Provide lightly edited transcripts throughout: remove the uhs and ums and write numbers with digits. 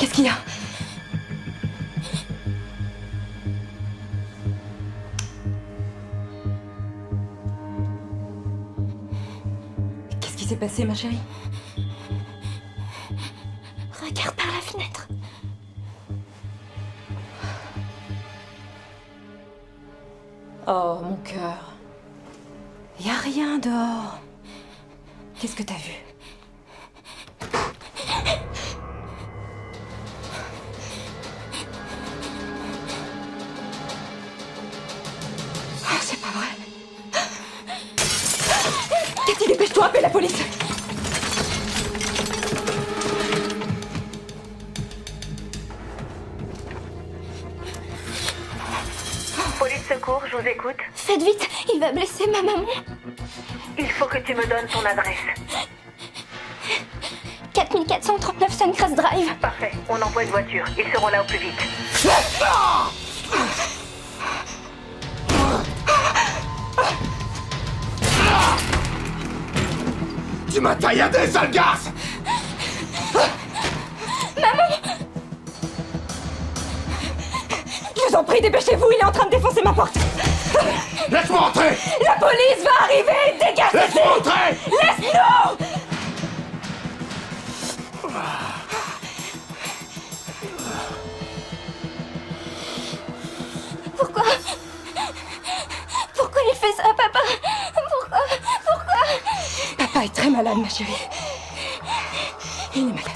Qu'est-ce qu'il y a? Qu'est-ce qui s'est passé, ma chérie? Regarde par la fenêtre. Oh, mon cœur. Y a rien dehors. Qu'est-ce que t'as vu? Ah, c'est pas vrai. Cathy, dépêche-toi, appelle la police. Police secours, je vous écoute. Faites vite, il va blesser ma maman. Il faut que tu me donnes ton adresse. 4439 Suncrest Drive. Parfait, on envoie une voiture. Ils seront là au plus vite. Tu m'as tailladé, sale garce! Je vous en prie, dépêchez-vous, il est en train de défoncer ma porte. Laisse-moi entrer! La police va arriver, dégage d'ici. Laisse-moi entrer! Laisse-nous. Pourquoi il fait ça, papa? Pourquoi? Papa est très malade, ma chérie. Il est malade.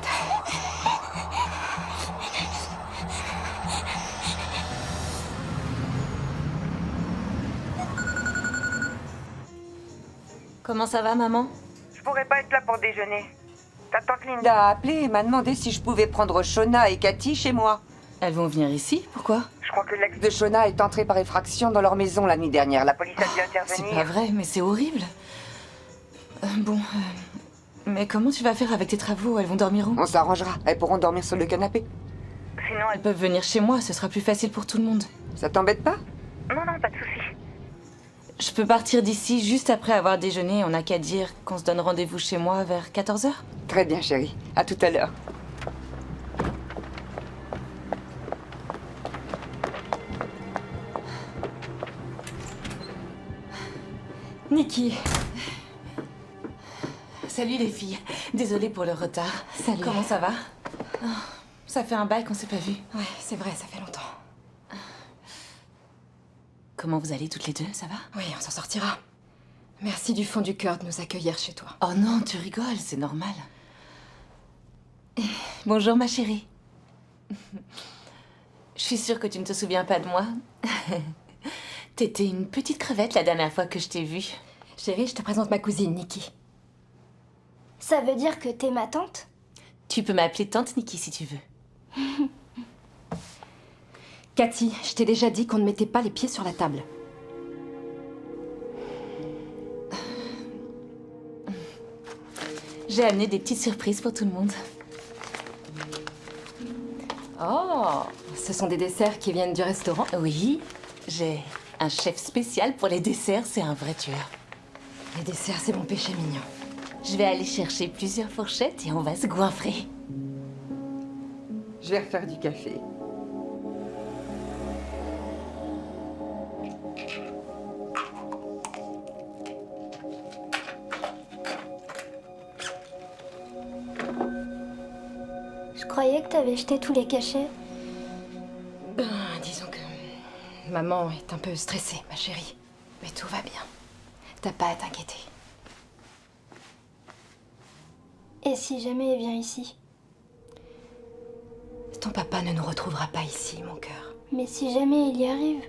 Comment ça va, maman? Je pourrais pas être là pour déjeuner. Ta tante Linda. Il a appelé et m'a demandé si je pouvais prendre Shona et Cathy chez moi. Elles vont venir ici? Pourquoi? Je crois que l'ex De Shona est entré par effraction dans leur maison la nuit dernière. La police a dû C'est intervenir. pas vrai, mais c'est horrible. Mais comment tu vas faire avec tes travaux? Elles vont dormir où? On s'arrangera. Elles pourront dormir sur le canapé. Sinon, Elles peuvent venir chez moi, ce sera plus facile pour tout le monde. Ça t'embête pas? Non, pas de souci. Je peux partir d'ici juste après avoir déjeuné. On n'a qu'à dire qu'on se donne rendez-vous chez moi vers 14h. Très bien, chérie. À tout à l'heure. Nikki. Salut les filles. Désolée pour le retard. Salut. Comment ça va? Oh, ça fait un bail qu'on s'est pas vu. Ouais, c'est vrai, ça fait longtemps. Comment vous allez toutes les deux? Ça va? Oui, on s'en sortira. Merci du fond du cœur de nous accueillir chez toi. Oh non, tu rigoles, c'est normal. Bonjour ma chérie. Je suis sûre que tu ne te souviens pas de moi. T'étais une petite crevette la dernière fois que je t'ai vue. Chérie, je te présente ma cousine, Nikki. Ça veut dire que t'es ma tante? Tu peux m'appeler tante Nikki si tu veux. Cathy, je t'ai déjà dit qu'on ne mettait pas les pieds sur la table. J'ai amené des petites surprises pour tout le monde. Oh, ce sont des desserts qui viennent du restaurant. Oui, j'ai un chef spécial pour les desserts, c'est un vrai tueur. Les desserts, c'est mon péché mignon. Je vais aller chercher plusieurs fourchettes et on va se goinfrer. Je vais refaire du café. Je croyais que t'avais jeté tous les cachets. Disons que maman est un peu stressée, ma chérie. Mais tout va bien. T'as pas à t'inquiéter. Et si jamais il vient ici? Ton papa ne nous retrouvera pas ici, mon cœur. Mais si jamais il y arrive?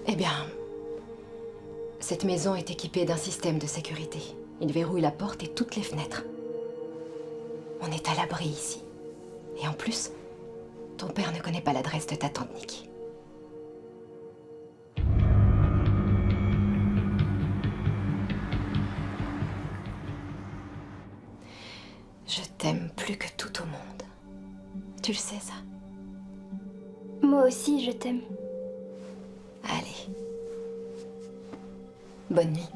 Eh bien, cette maison est équipée d'un système de sécurité. Il verrouille la porte et toutes les fenêtres. On est à l'abri ici. Et en plus, ton père ne connaît pas l'adresse de ta tante Nikki. Je t'aime plus que tout au monde. Tu le sais, ça? Moi aussi, je t'aime. Allez. Bonne nuit.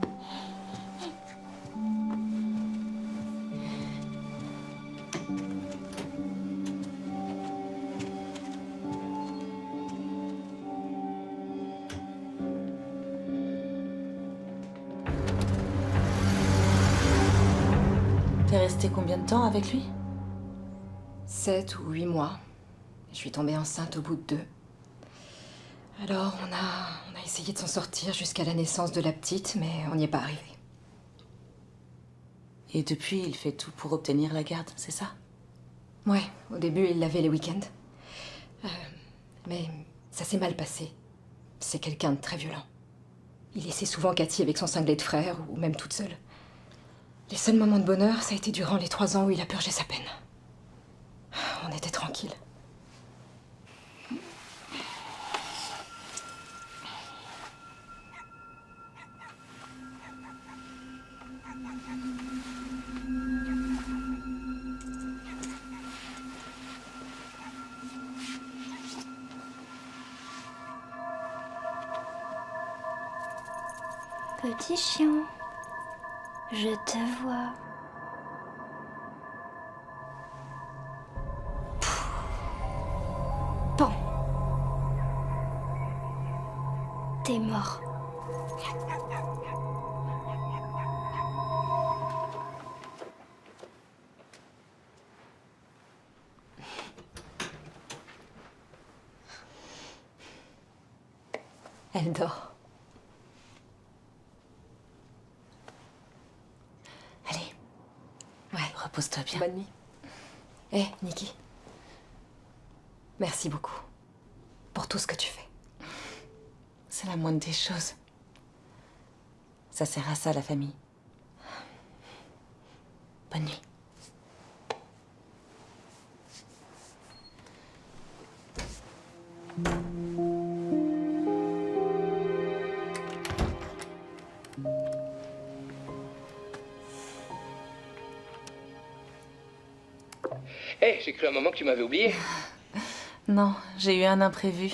resté combien de temps avec lui? 7 ou 8 mois. Je suis tombée enceinte au bout de 2. Alors, on a essayé de s'en sortir jusqu'à la naissance de la petite, mais on n'y est pas arrivé. Et depuis, il fait tout pour obtenir la garde, c'est ça? Ouais, au début, il l'avait les week-ends. Mais ça s'est mal passé. C'est quelqu'un de très violent. Il laissait souvent Cathy avec son cinglé de frère, ou même toute seule. Les seuls moments de bonheur, ça a été durant les 3 ans où il a purgé sa peine. On était tranquilles. Petit chien, je te vois. Bon. T'es mort. Elle dort. Allez. Ouais. Repose-toi bien. Bonne nuit. Hé, Nikki. Merci beaucoup. Pour tout ce que tu fais. C'est la moindre des choses. Ça sert à ça, la famille. Bonne nuit. Hé, j'ai cru un moment que tu m'avais oublié. Non, j'ai eu un imprévu.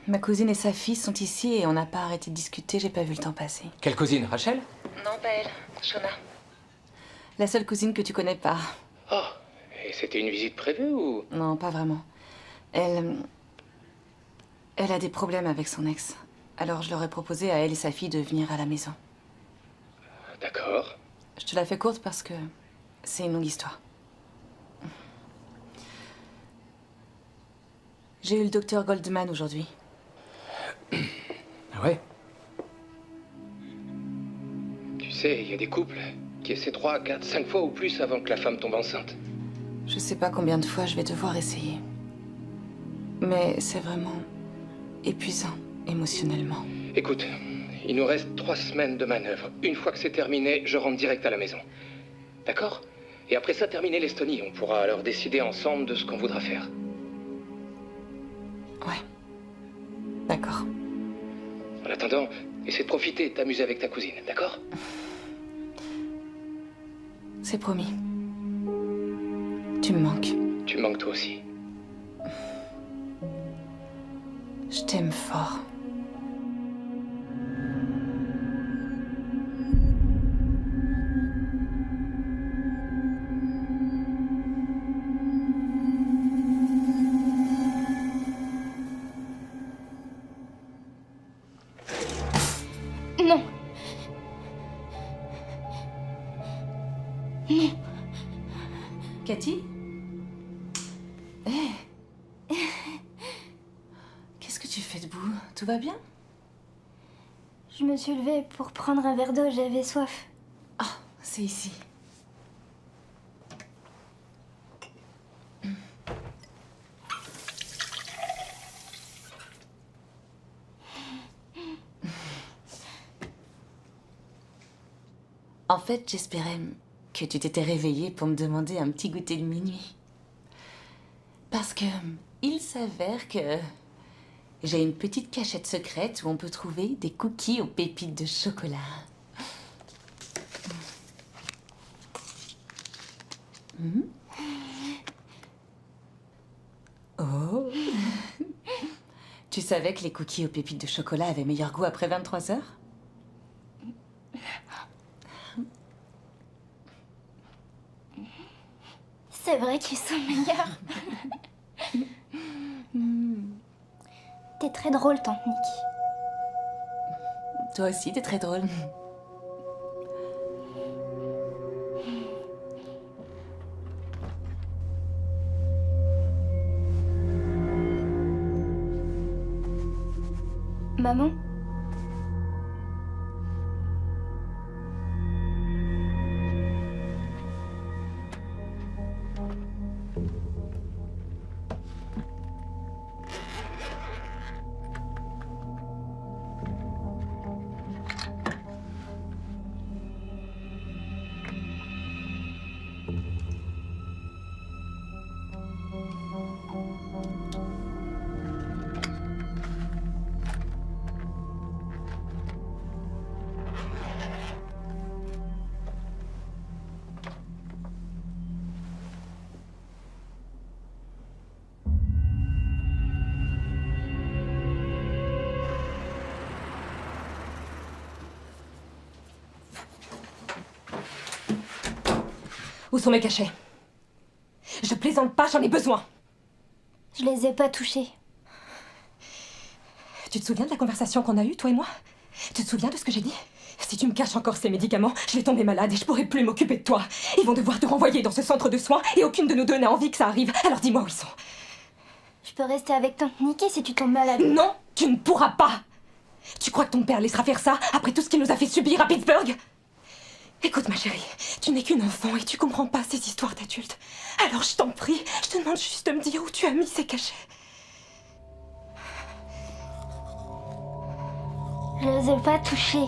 Ma cousine et sa fille sont ici et on n'a pas arrêté de discuter, j'ai pas vu le temps passer. Quelle cousine, Rachel? Non, pas elle, Shona. La seule cousine que tu connais pas. Oh, et c'était une visite prévue ou... Non, pas vraiment. Elle a des problèmes avec son ex. Alors je leur ai proposé à elle et sa fille de venir à la maison. D'accord. Je te la fais courte parce que c'est une longue histoire. J'ai eu le docteur Goldman aujourd'hui. Ah ouais? Tu sais, il y a des couples qui essaient 3, 4, 5 fois ou plus avant que la femme tombe enceinte. Je sais pas combien de fois je vais devoir essayer. Mais c'est vraiment épuisant émotionnellement. Écoute, il nous reste 3 semaines de manœuvre. Une fois que c'est terminé, je rentre direct à la maison. D'accord? Et après ça, terminer l'Estonie. On pourra alors décider ensemble de ce qu'on voudra faire. Ouais. D'accord. En attendant, essaie de profiter, de t'amuser avec ta cousine, d'accord? C'est promis. Tu me manques. Tu me manques toi aussi. Je t'aime fort. Non. Cathy? Hé! Qu'est-ce que tu fais debout? Tout va bien? Je me suis levée pour prendre un verre d'eau, j'avais soif. Ah, c'est ici. En fait, j'espérais que tu t'étais réveillée pour me demander un petit goûter de minuit. Parce que il s'avère que j'ai une petite cachette secrète où on peut trouver des cookies aux pépites de chocolat. Oh. Tu savais que les cookies aux pépites de chocolat avaient meilleur goût après 23 heures? C'est vrai qu'ils sont meilleurs. T'es très drôle, tante Nikki. Toi aussi, t'es très drôle. maman. Où sont mes cachets? Je plaisante pas, j'en ai besoin. Je les ai pas touchés. Tu te souviens de la conversation qu'on a eue, toi et moi? Tu te souviens de ce que j'ai dit? Si tu me caches encore ces médicaments, je vais tomber malade et je pourrai plus m'occuper de toi. Ils vont devoir te renvoyer dans ce centre de soins et aucune de nous deux n'a envie que ça arrive. Alors dis-moi où ils sont. Je peux rester avec tante Nikki si tu tombes malade. Non, tu ne pourras pas. Tu crois que ton père laissera faire ça après tout ce qu'il nous a fait subir à Pittsburgh? Écoute ma chérie, tu n'es qu'une enfant et tu comprends pas ces histoires d'adultes. Alors je t'en prie, je te demande juste de me dire où tu as mis ces cachets. Je les ai pas touchés.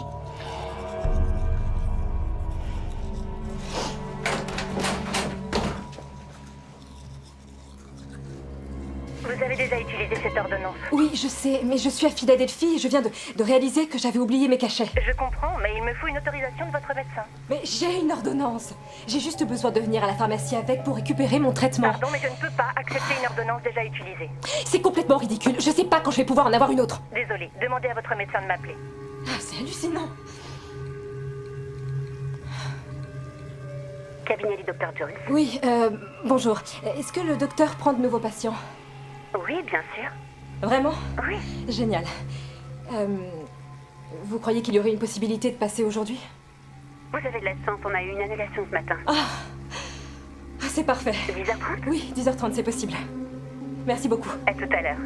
Vous avez déjà utilisé cette ordonnance. Oui, je sais, mais je suis affidée d'Elfie et je viens de réaliser que j'avais oublié mes cachets. Je comprends, mais il me faut une autorisation de votre médecin. Mais j'ai une ordonnance. J'ai juste besoin de venir à la pharmacie avec pour récupérer mon traitement. Pardon, mais je ne peux pas accepter une ordonnance déjà utilisée. C'est complètement ridicule. Je sais pas quand je vais pouvoir en avoir une autre. Désolée, demandez à votre médecin de m'appeler. Ah, c'est hallucinant. Cabinet du docteur Jones. Oui, bonjour. Est-ce que le docteur prend de nouveaux patients? Oui, bien sûr. Vraiment? Oui. Génial. Vous croyez qu'il y aurait une possibilité de passer aujourd'hui? Vous avez de la chance, on a eu une annulation ce matin. Ah, c'est parfait. 10h30? Oui, 10h30, c'est possible. Merci beaucoup. À tout à l'heure.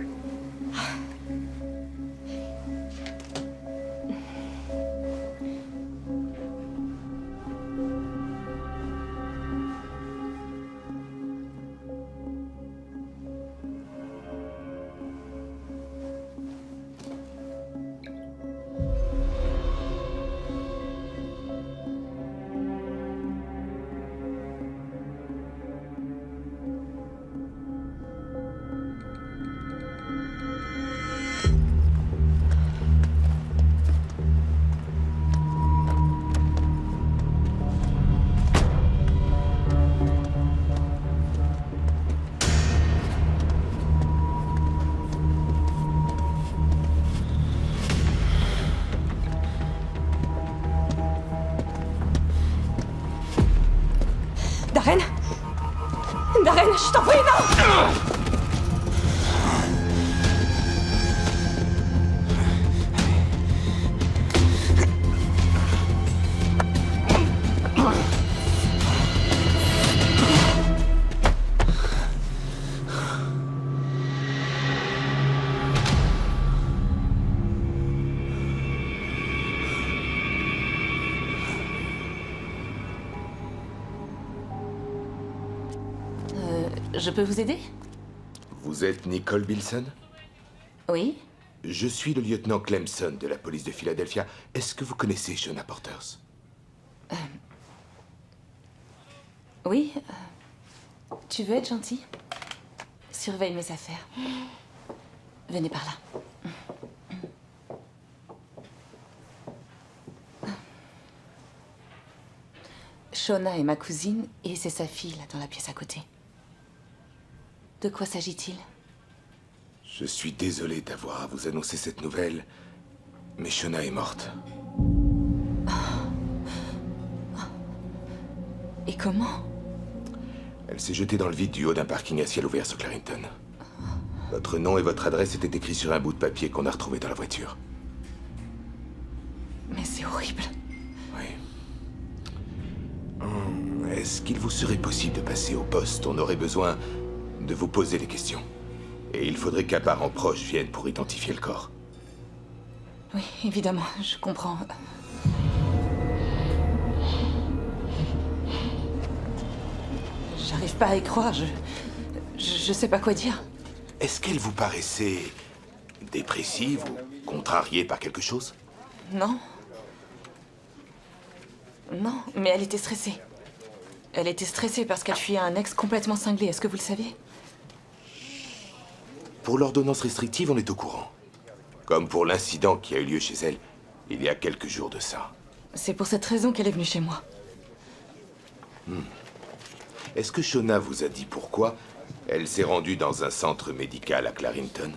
Darren? Darren, je t'en prie, non! Je peux vous aider? Vous êtes Nicole Bilson? Oui? Je suis le lieutenant Clemson de la police de Philadelphia. Est-ce que vous connaissez Shona Porters? Oui. Tu veux être gentil? Surveille mes affaires. Venez par là. Shona est ma cousine et c'est sa fille là dans la pièce à côté. De quoi s'agit-il? Je suis désolé d'avoir à vous annoncer cette nouvelle, mais Shona est morte. Et comment? Elle s'est jetée dans le vide du haut d'un parking à ciel ouvert sur Clarington. Votre nom et votre adresse étaient écrits sur un bout de papier qu'on a retrouvé dans la voiture. Mais c'est horrible. Oui. Est-ce qu'il vous serait possible de passer au poste? On aurait besoin de vous poser des questions. Et il faudrait qu'un parent proche vienne pour identifier le corps. Oui, évidemment, je comprends. J'arrive pas à y croire, je sais pas quoi dire. Est-ce qu'elle vous paraissait dépressive ou contrariée par quelque chose? Non. Non, mais elle était stressée. Elle était stressée parce qu'elle fuyait un ex complètement cinglé, est-ce que vous le saviez? Pour l'ordonnance restrictive, on est au courant. Comme pour l'incident qui a eu lieu chez elle, il y a quelques jours de ça. C'est pour cette raison qu'elle est venue chez moi. Est-ce que Shona vous a dit pourquoi elle s'est rendue dans un centre médical à Clarington?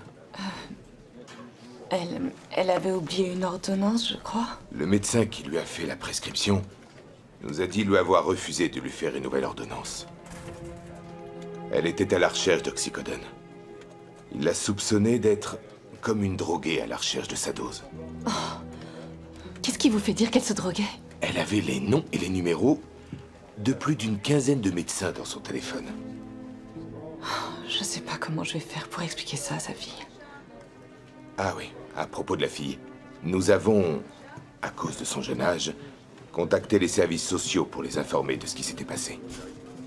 Elle avait oublié une ordonnance, je crois. Le médecin qui lui a fait la prescription nous a dit lui avoir refusé de lui faire une nouvelle ordonnance. Elle était à la recherche d'oxycodone. Il l'a soupçonnée d'être comme une droguée à la recherche de sa dose. Qu'est-ce qui vous fait dire qu'elle se droguait? Elle avait les noms et les numéros de plus d'une quinzaine de médecins dans son téléphone. Je sais pas comment je vais faire pour expliquer ça à sa fille. Ah oui, à propos de la fille, nous avons, à cause de son jeune âge, contacté les services sociaux pour les informer de ce qui s'était passé.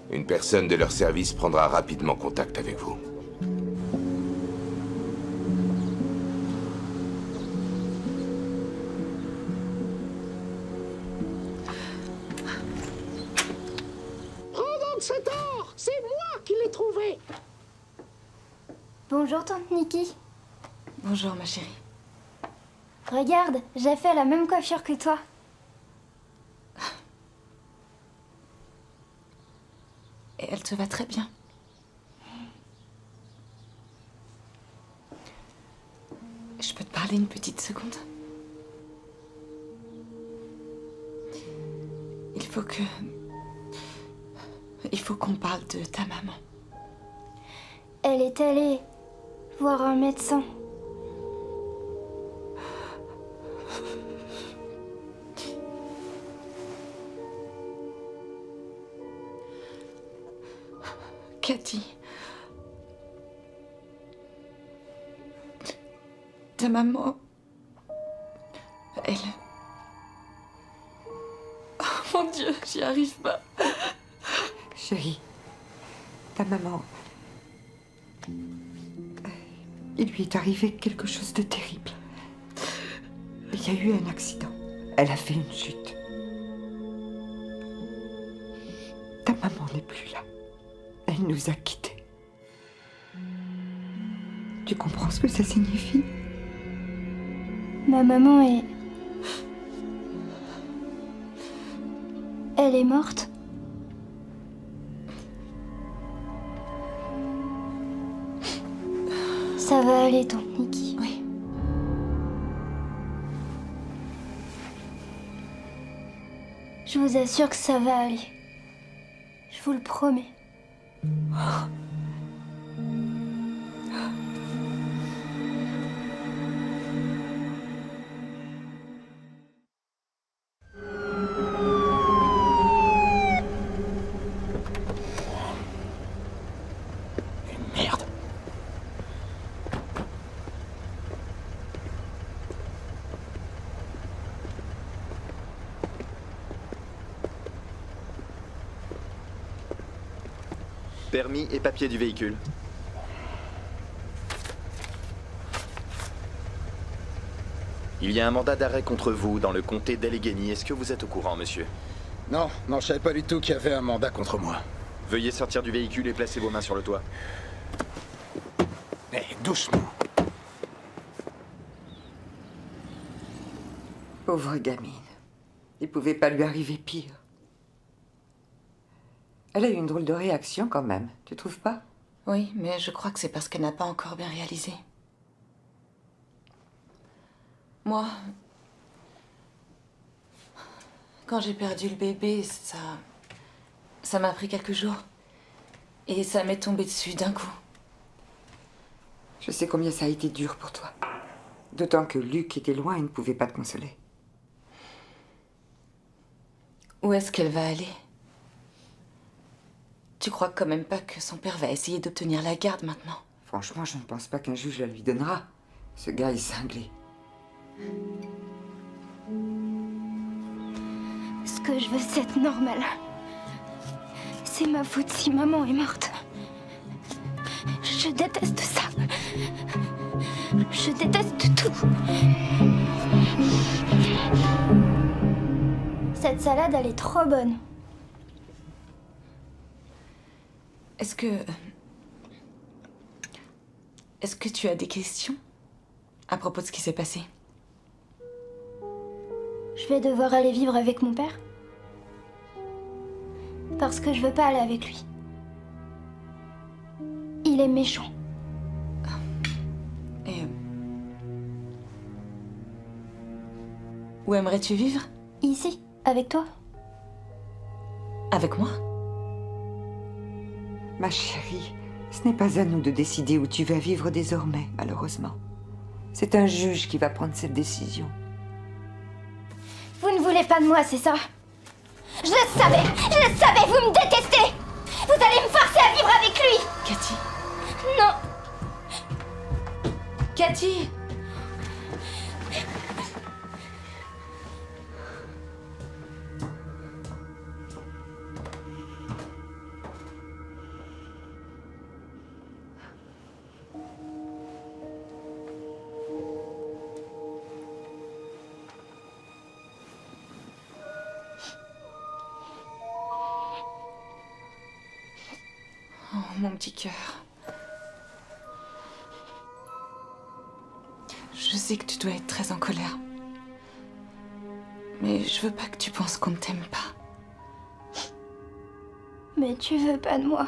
Une personne de leur service prendra rapidement contact avec vous. Cet or, c'est moi qui l'ai trouvé. Bonjour, tante Nikki. Bonjour, ma chérie. Regarde, j'ai fait la même coiffure que toi. Et elle te va très bien. Je peux te parler une petite seconde? Il faut qu'on parle de ta maman. Elle est allée voir un médecin. Cathy. Ta maman. Elle. Oh mon Dieu, j'y arrive pas. Chérie, ta maman... Il lui est arrivé quelque chose de terrible. Il y a eu un accident. Elle a fait une chute. Ta maman n'est plus là. Elle nous a quittés. Tu comprends ce que ça signifie? Ma maman est... Elle est morte. Ça va aller, tante Nikki. Oui. Je vous assure que ça va aller. Je vous le promets. Merde. Permis et papier du véhicule. Il y a un mandat d'arrêt contre vous dans le comté d'Allegheny. Est-ce que vous êtes au courant, monsieur? Non, je savais pas du tout qu'il y avait un mandat contre moi. Veuillez sortir du véhicule et placer vos mains sur le toit. Eh, doucement. Pauvre gamine. Il pouvait pas lui arriver pire. Elle a eu une drôle de réaction quand même, tu trouves pas? Oui, mais je crois que c'est parce qu'elle n'a pas encore bien réalisé. Moi, quand j'ai perdu le bébé, ça m'a pris quelques jours. Et ça m'est tombé dessus d'un coup. Je sais combien ça a été dur pour toi. D'autant que Luc était loin et ne pouvait pas te consoler. Où est-ce qu'elle va aller? Tu crois quand même pas que son père va essayer d'obtenir la garde maintenant? Franchement, je ne pense pas qu'un juge la lui donnera. Ce gars est cinglé. Ce que je veux, c'est être normale. C'est ma faute si maman est morte. Je déteste ça. Je déteste tout. Cette salade, elle est trop bonne. Est-ce que tu as des questions à propos de ce qui s'est passé? Je vais devoir aller vivre avec mon père. Parce que je veux pas aller avec lui. Il est méchant. Et... où aimerais-tu vivre? Ici, avec toi. Avec moi? Ma chérie, ce n'est pas à nous de décider où tu vas vivre désormais, malheureusement. C'est un juge qui va prendre cette décision. Vous ne voulez pas de moi, c'est ça? Je le savais, vous me détestez. Vous allez me forcer à vivre avec lui. Cathy. Non. Cathy. Oh, mon petit cœur. Je sais que tu dois être très en colère. Mais je veux pas que tu penses qu'on ne t'aime pas. Mais tu veux pas de moi.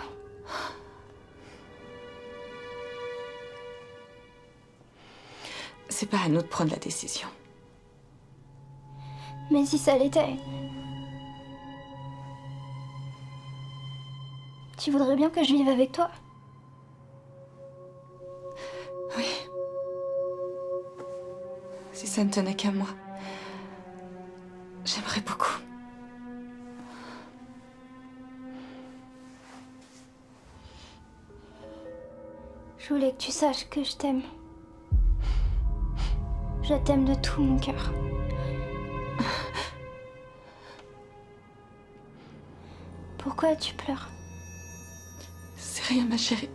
C'est pas à nous de prendre la décision. Mais si ça l'était... Tu voudrais bien que je vive avec toi? Oui. Si ça ne tenait qu'à moi, j'aimerais beaucoup. Je voulais que tu saches que je t'aime. Je t'aime de tout mon cœur. Pourquoi tu pleures? C'est rien, ma chérie.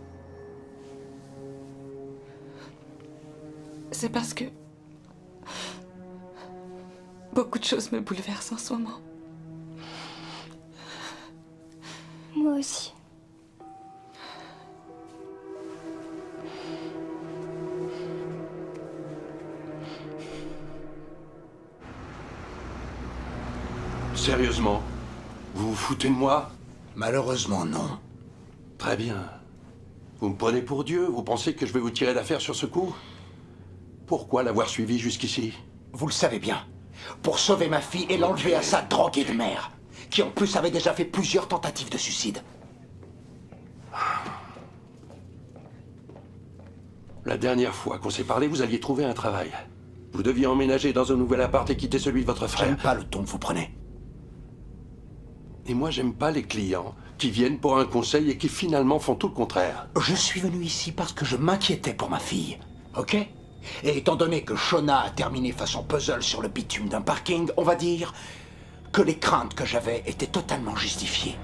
C'est parce que beaucoup de choses me bouleversent en ce moment. Moi aussi. Sérieusement? Vous vous foutez de moi? Malheureusement, non. Très bien. Vous me prenez pour Dieu? Vous pensez que je vais vous tirer d'affaire sur ce coup? Pourquoi l'avoir suivi jusqu'ici? Vous le savez bien. Pour sauver ma fille et l'enlever à sa droguée de mère, qui en plus avait déjà fait plusieurs tentatives de suicide. La dernière fois qu'on s'est parlé, vous alliez trouver un travail. Vous deviez emménager dans un nouvel appart et quitter celui de votre frère. J'aime pas le ton que vous prenez. Et moi, j'aime pas les clients qui viennent pour un conseil et qui finalement font tout le contraire. Je suis venu ici parce que je m'inquiétais pour ma fille, ok? Et étant donné que Shona a terminé façon puzzle sur le bitume d'un parking, on va dire que les craintes que j'avais étaient totalement justifiées.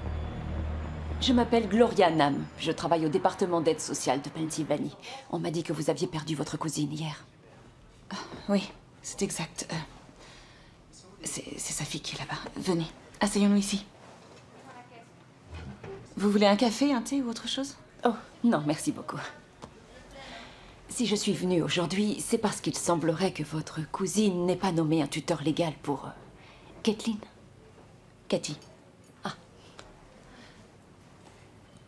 Je m'appelle Gloria Nam. Je travaille au département d'aide sociale de Pennsylvanie. On m'a dit que vous aviez perdu votre cousine hier. Oui, c'est exact. C'est sa fille qui est là-bas. Venez, asseyons-nous ici. Vous voulez un café, un thé ou autre chose? Oh, non, merci beaucoup. Si je suis venue aujourd'hui, c'est parce qu'il semblerait que votre cousine n'ait pas nommé un tuteur légal pour... Kathleen? Cathy. Ah.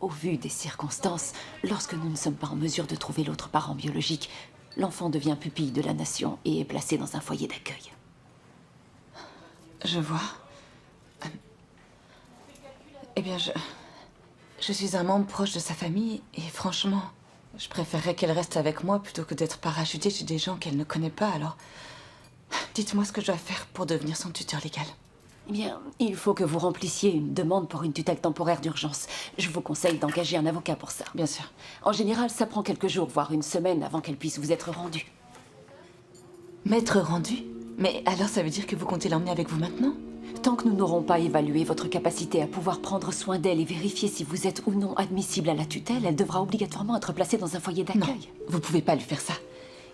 Au vu des circonstances, lorsque nous ne sommes pas en mesure de trouver l'autre parent biologique, l'enfant devient pupille de la nation et est placé dans un foyer d'accueil. Je vois. Eh bien, je suis un membre proche de sa famille et franchement, je préférerais qu'elle reste avec moi plutôt que d'être parachutée chez des gens qu'elle ne connaît pas, alors... Dites-moi ce que je dois faire pour devenir son tuteur légal. Eh bien, il faut que vous remplissiez une demande pour une tutelle temporaire d'urgence. Je vous conseille d'engager un avocat pour ça. Bien sûr. En général, ça prend quelques jours, voire une semaine avant qu'elle puisse vous être rendue. Maître rendu? Mais alors ça veut dire que vous comptez l'emmener avec vous maintenant? Tant que nous n'aurons pas évalué votre capacité à pouvoir prendre soin d'elle et vérifier si vous êtes ou non admissible à la tutelle, elle devra obligatoirement être placée dans un foyer d'accueil. Non, vous pouvez pas lui faire ça.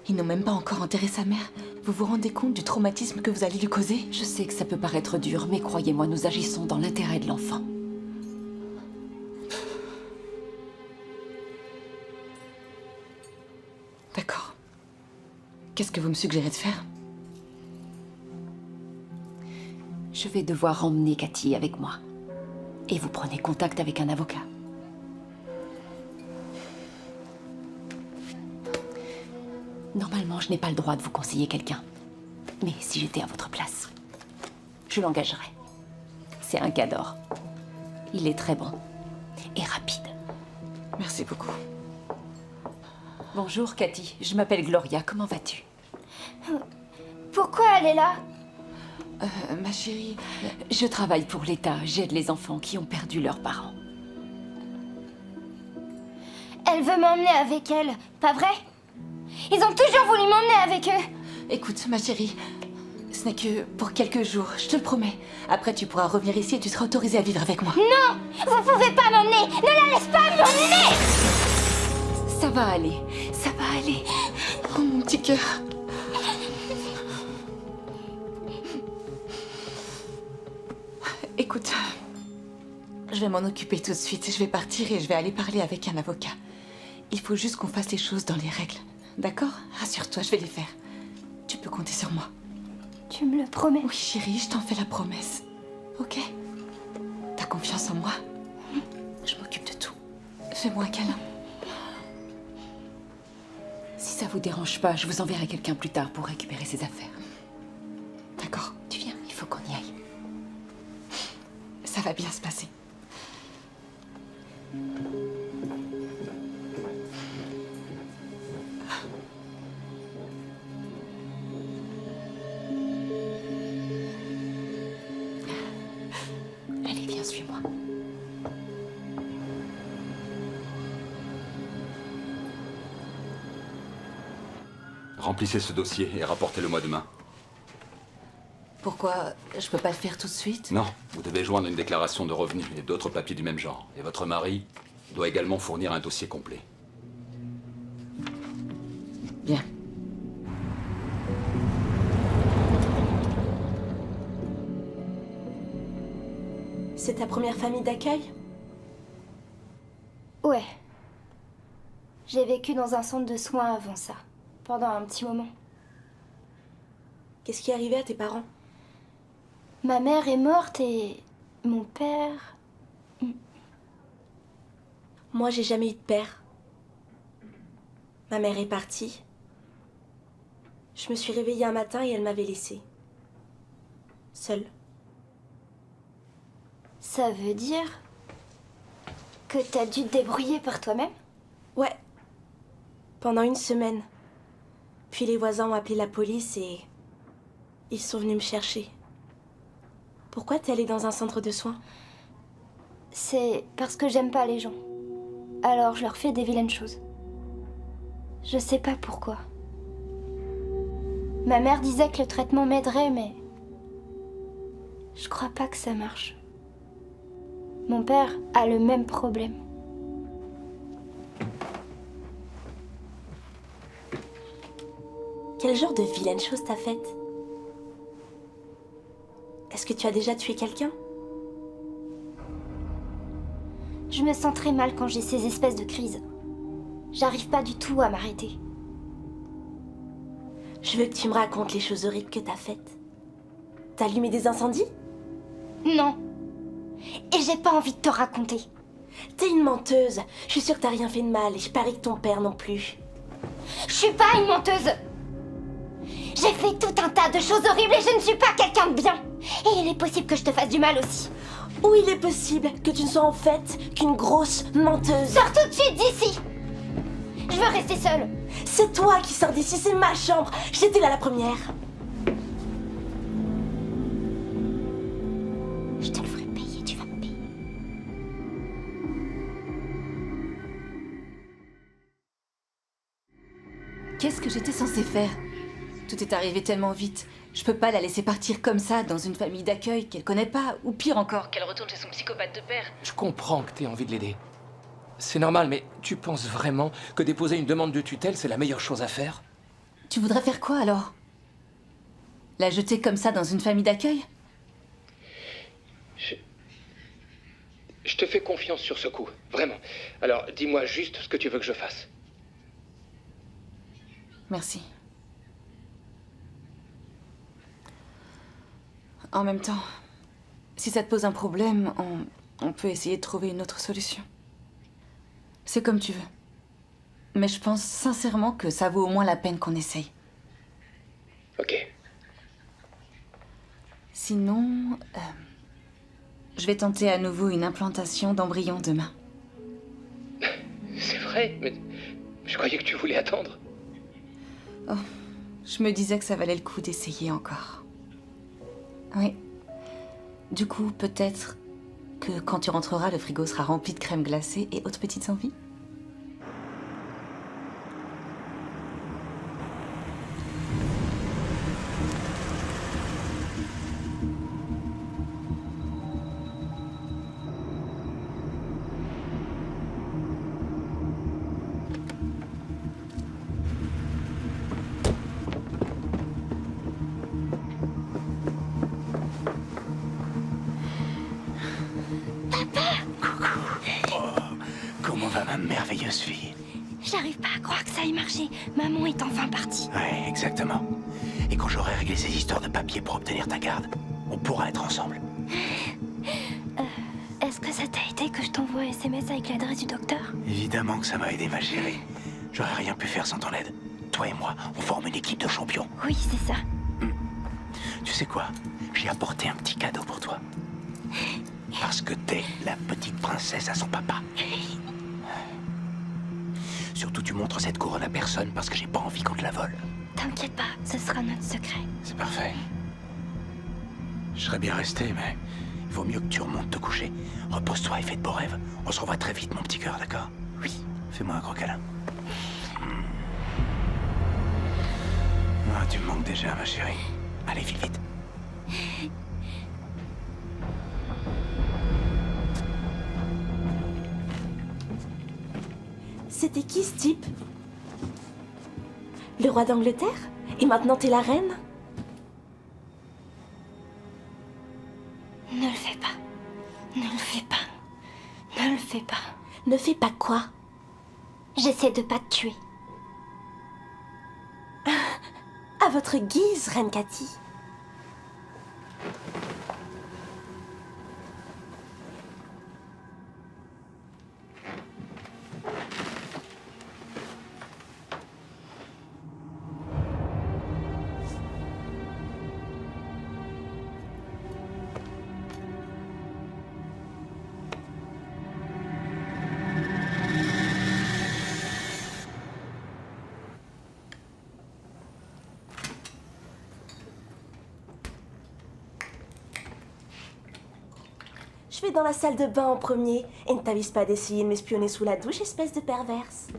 Ils n'ont même pas encore enterré sa mère. Vous vous rendez compte du traumatisme que vous allez lui causer? Je sais que ça peut paraître dur, mais croyez-moi, nous agissons dans l'intérêt de l'enfant. D'accord. Qu'est-ce que vous me suggérez de faire? Je vais devoir emmener Cathy avec moi. Et vous prenez contact avec un avocat. Normalement, je n'ai pas le droit de vous conseiller quelqu'un. Mais si j'étais à votre place, je l'engagerais. C'est un cador. Il est très bon. Et rapide. Merci beaucoup. Bonjour, Cathy. Je m'appelle Gloria. Comment vas-tu? Pourquoi elle est là? Ma chérie... Je travaille pour l'État. J'aide les enfants qui ont perdu leurs parents. Elle veut m'emmener avec elle, pas vrai? Ils ont toujours voulu m'emmener avec eux. Écoute, ma chérie, ce n'est que pour quelques jours, je te le promets. Après, tu pourras revenir ici et tu seras autorisée à vivre avec moi. Non! Vous pouvez pas m'emmener! Ne la laisse pas m'emmener! Ça va aller. Ça va aller. Oh, mon petit cœur. Écoute, je vais m'en occuper tout de suite. Je vais partir et je vais aller parler avec un avocat. Il faut juste qu'on fasse les choses dans les règles. D'accord? Rassure-toi, je vais les faire. Tu peux compter sur moi. Tu me le promets? Oui, chérie, je t'en fais la promesse. Ok? T'as confiance en moi? Je m'occupe de tout. Fais-moi un câlin. Si ça vous dérange pas, je vous enverrai quelqu'un plus tard pour récupérer ses affaires. D'accord? Tu viens, il faut qu'on y aille. Ça va bien se passer. Allez, viens, suis-moi. Remplissez ce dossier et rapportez-le-moi demain. Pourquoi je peux pas le faire tout de suite? Non, vous devez joindre une déclaration de revenus et d'autres papiers du même genre. Et votre mari doit également fournir un dossier complet. Bien. C'est ta première famille d'accueil? Ouais. J'ai vécu dans un centre de soins avant ça, pendant un petit moment. Qu'est-ce qui est arrivé à tes parents? Ma mère est morte et mon père... Moi, j'ai jamais eu de père. Ma mère est partie. Je me suis réveillée un matin et elle m'avait laissée. Seule. Ça veut dire que t'as dû te débrouiller par toi-même? Ouais. Pendant une semaine. Puis les voisins ont appelé la police et... ils sont venus me chercher. Pourquoi t'es allée dans un centre de soins? C'est parce que j'aime pas les gens. Alors je leur fais des vilaines choses. Je sais pas pourquoi. Ma mère disait que le traitement m'aiderait, mais... je crois pas que ça marche. Mon père a le même problème. Quel genre de vilaine chose t'as faite? Est-ce que tu as déjà tué quelqu'un? Je me sens très mal quand j'ai ces espèces de crises. J'arrive pas du tout à m'arrêter. Je veux que tu me racontes les choses horribles que t'as faites. T'as allumé des incendies? Non. Et j'ai pas envie de te raconter. T'es une menteuse. Je suis sûre que t'as rien fait de mal et je parie que ton père non plus. Je suis pas une menteuse. J'ai fait tout un tas de choses horribles et je ne suis pas quelqu'un de bien. Et il est possible que je te fasse du mal aussi. Ou il est possible que tu ne sois en fait qu'une grosse menteuse. Sors tout de suite d'ici. Je veux rester seule. C'est toi qui sors d'ici, c'est ma chambre. J'étais là la première. Je te le ferai payer, tu vas me payer. Qu'est-ce que j'étais censée faire? Tout est arrivé tellement vite. Je peux pas la laisser partir comme ça dans une famille d'accueil qu'elle connaît pas, ou pire encore, qu'elle retourne chez son psychopathe de père. Je comprends que t'aies envie de l'aider. C'est normal, mais tu penses vraiment que déposer une demande de tutelle, c'est la meilleure chose à faire? Tu voudrais faire quoi alors? La jeter comme ça dans une famille d'accueil? Je te fais confiance sur ce coup, vraiment. Alors, dis-moi juste ce que tu veux que je fasse. Merci. En même temps, si ça te pose un problème, on peut essayer de trouver une autre solution. C'est comme tu veux. Mais je pense sincèrement que ça vaut au moins la peine qu'on essaye. Ok. Sinon, je vais tenter à nouveau une implantation d'embryon demain. C'est vrai, mais je croyais que tu voulais attendre. Oh, je me disais que ça valait le coup d'essayer encore. Oui. Du coup, peut-être que quand tu rentreras, le frigo sera rempli de crème glacée et autres petites envies. Comment va ma merveilleuse fille? J'arrive pas à croire que ça ait marché. Maman est enfin partie. Ouais, exactement. Et quand j'aurai réglé ces histoires de papier pour obtenir ta garde, on pourra être ensemble. Est-ce que ça t'a aidé que je t'envoie un SMS avec l'adresse du docteur? Évidemment que ça m'a aidé, ma chérie. J'aurais rien pu faire sans ton aide. Toi et moi, on forme une équipe de champions. Oui, c'est ça. Tu sais quoi? J'ai apporté un petit cadeau pour toi. Parce que t'es la petite princesse à son papa. Surtout, tu montres cette couronne à personne parce que j'ai pas envie qu'on te la vole. T'inquiète pas, ce sera notre secret. C'est parfait. Je serais bien resté, mais il vaut mieux que tu remontes te coucher. Repose-toi et fais de beaux rêves. On se revoit très vite, mon petit cœur, d'accord? Oui. Fais-moi un gros câlin. Ah, tu me manques déjà, ma chérie. Allez, file vite. C'était qui ce type? Le roi d'Angleterre? Et maintenant t'es la reine? Ne le fais pas. Ne le fais pas. Ne le fais pas. Ne fais pas quoi? J'essaie de pas te tuer. À votre guise, reine Cathy. Je vais dans la salle de bain en premier et ne t'avise pas d'essayer de m'espionner sous la douche, espèce de perverse.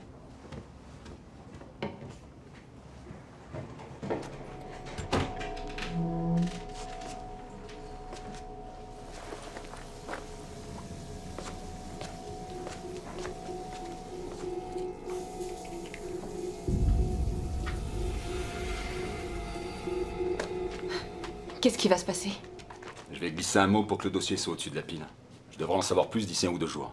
Qu'est-ce qui va se passer? Je vais glisser un mot pour que le dossier soit au-dessus de la pile. Je devrais en savoir plus d'ici 1 ou 2 jours.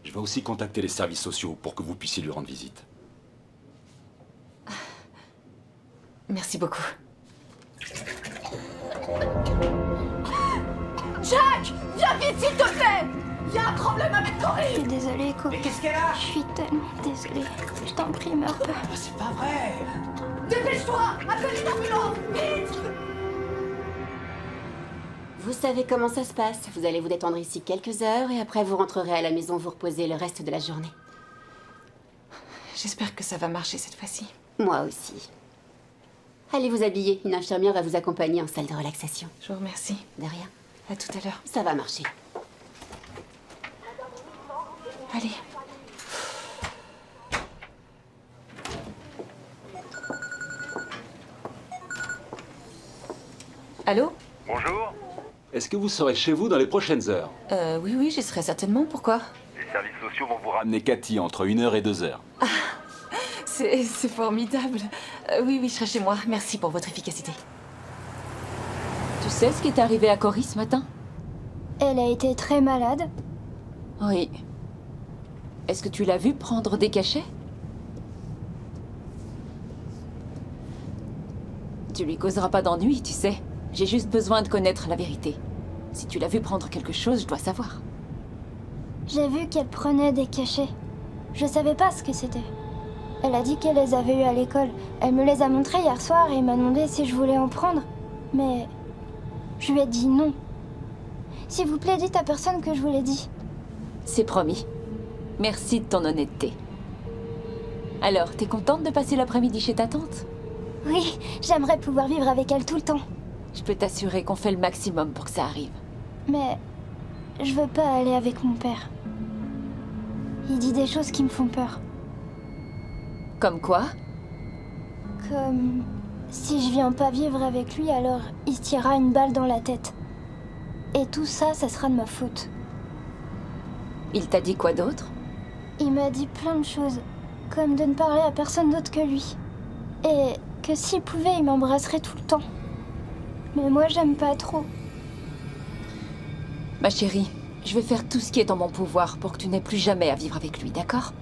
Je vais aussi contacter les services sociaux pour que vous puissiez lui rendre visite. Merci beaucoup. Jack! Viens vite, s'il te plaît! Il y a un problème avec Cory! Je suis désolée, Cory. Mais qu'est-ce qu'elle a? Je suis tellement désolée. Je t'en prie, meurs pas. C'est pas vrai! Dépêche-toi! Appelle une ambulance! Vite! Vous savez comment ça se passe. Vous allez vous détendre ici quelques heures et après vous rentrerez à la maison vous reposer le reste de la journée. J'espère que ça va marcher cette fois-ci. Moi aussi. Allez vous habiller. Une infirmière va vous accompagner en salle de relaxation. Je vous remercie. De rien. À tout à l'heure. Ça va marcher. Allez. Allô? Bonjour. Est-ce que vous serez chez vous dans les prochaines heures? Oui, j'y serai certainement. Pourquoi? Les services sociaux vont vous ramener Cathy entre 1h et 2h. C'est formidable. Oui, je serai chez moi. Merci pour votre efficacité. Tu sais ce qui est arrivé à Cory ce matin? Elle a été très malade. Oui. Est-ce que tu l'as vue prendre des cachets? Tu lui causeras pas d'ennui, tu sais. J'ai juste besoin de connaître la vérité. Si tu l'as vue prendre quelque chose, je dois savoir. J'ai vu qu'elle prenait des cachets. Je savais pas ce que c'était. Elle a dit qu'elle les avait eus à l'école. Elle me les a montrés hier soir et m'a demandé si je voulais en prendre. Mais je lui ai dit non. S'il vous plaît, dites à personne que je vous l'ai dit. C'est promis. Merci de ton honnêteté. Alors, t'es contente de passer l'après-midi chez ta tante? Oui, j'aimerais pouvoir vivre avec elle tout le temps. Je peux t'assurer qu'on fait le maximum pour que ça arrive. Mais je veux pas aller avec mon père. Il dit des choses qui me font peur. Comme quoi? Comme si je viens pas vivre avec lui, alors il se tirera une balle dans la tête. Et tout ça, ça sera de ma faute. Il t'a dit quoi d'autre? Il m'a dit plein de choses, comme de ne parler à personne d'autre que lui. Et que s'il pouvait, il m'embrasserait tout le temps. Mais moi, j'aime pas trop. Ma chérie, je vais faire tout ce qui est en mon pouvoir pour que tu n'aies plus jamais à vivre avec lui, d'accord?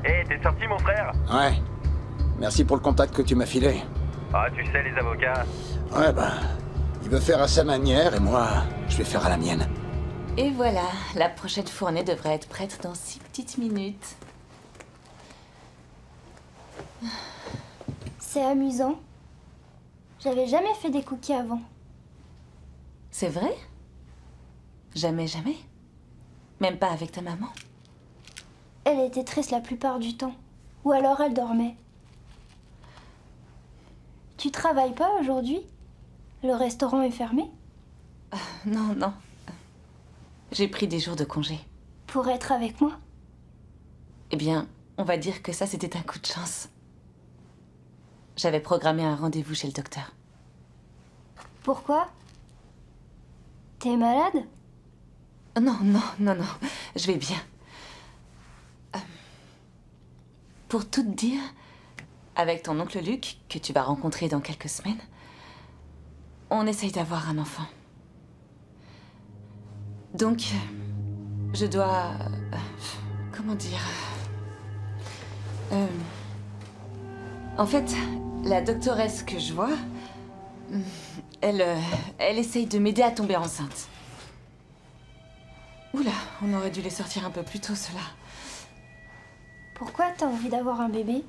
Hé, t'es sorti, mon frère? Ouais. Merci pour le contact que tu m'as filé. Ah, tu sais, les avocats. Ouais, il veut faire à sa manière et moi, je vais faire à la mienne. Et voilà, la prochaine fournée devrait être prête dans 6 petites minutes. C'est amusant. J'avais jamais fait des cookies avant. C'est vrai? Jamais? Même pas avec ta maman? Elle était triste la plupart du temps. Ou alors elle dormait. Tu travailles pas aujourd'hui? Le restaurant est fermé? Non. J'ai pris des jours de congé. Pour être avec moi? Eh bien, on va dire que ça, c'était un coup de chance. J'avais programmé un rendez-vous chez le docteur. Pourquoi? T'es malade? Non. Je vais bien. Pour tout te dire, avec ton oncle Luc, que tu vas rencontrer dans quelques semaines, on essaye d'avoir un enfant. Donc, je dois... comment dire... en fait, la doctoresse que je vois, elle essaye de m'aider à tomber enceinte. Oula, on aurait dû les sortir un peu plus tôt, ceux-là. Pourquoi t'as envie d'avoir un bébé?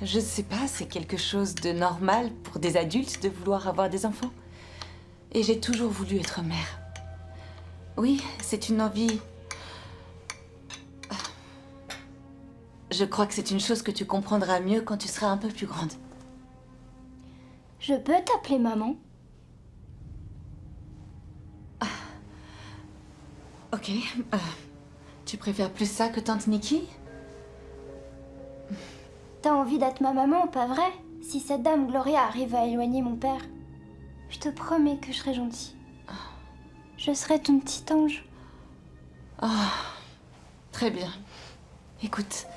Je sais pas, c'est quelque chose de normal pour des adultes de vouloir avoir des enfants. Et j'ai toujours voulu être mère. Oui, c'est une envie... Je crois que c'est une chose que tu comprendras mieux quand tu seras un peu plus grande. Je peux t'appeler maman? Ok. Tu préfères plus ça que tante Nikki? T'as envie d'être ma maman, pas vrai? Si cette dame Gloria arrive à éloigner mon père, je te promets que je serai gentille. Je serai ton petit ange. Oh, très bien. Écoute,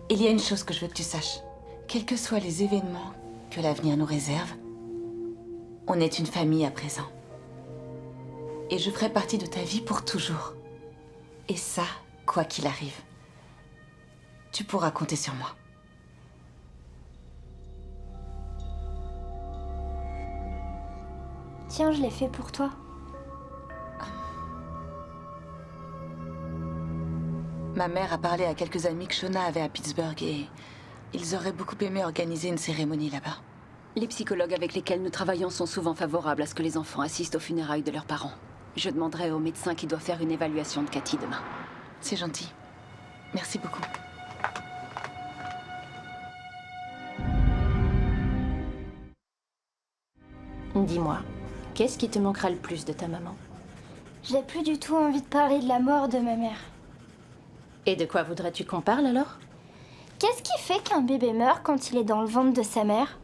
il y a une chose que je veux que tu saches. Quels que soient les événements que l'avenir nous réserve, on est une famille à présent. Et je ferai partie de ta vie pour toujours. Et ça, quoi qu'il arrive, tu pourras compter sur moi. Tiens, je l'ai fait pour toi. Ma mère a parlé à quelques amis que Shona avait à Pittsburgh et ils auraient beaucoup aimé organiser une cérémonie là-bas. Les psychologues avec lesquels nous travaillons sont souvent favorables à ce que les enfants assistent aux funérailles de leurs parents. Je demanderai au médecin qui doit faire une évaluation de Cathy demain. C'est gentil. Merci beaucoup. Dis-moi, qu'est-ce qui te manquera le plus de ta maman? J'ai plus du tout envie de parler de la mort de ma mère. Et de quoi voudrais-tu qu'on parle alors? Qu'est-ce qui fait qu'un bébé meurt quand il est dans le ventre de sa mère?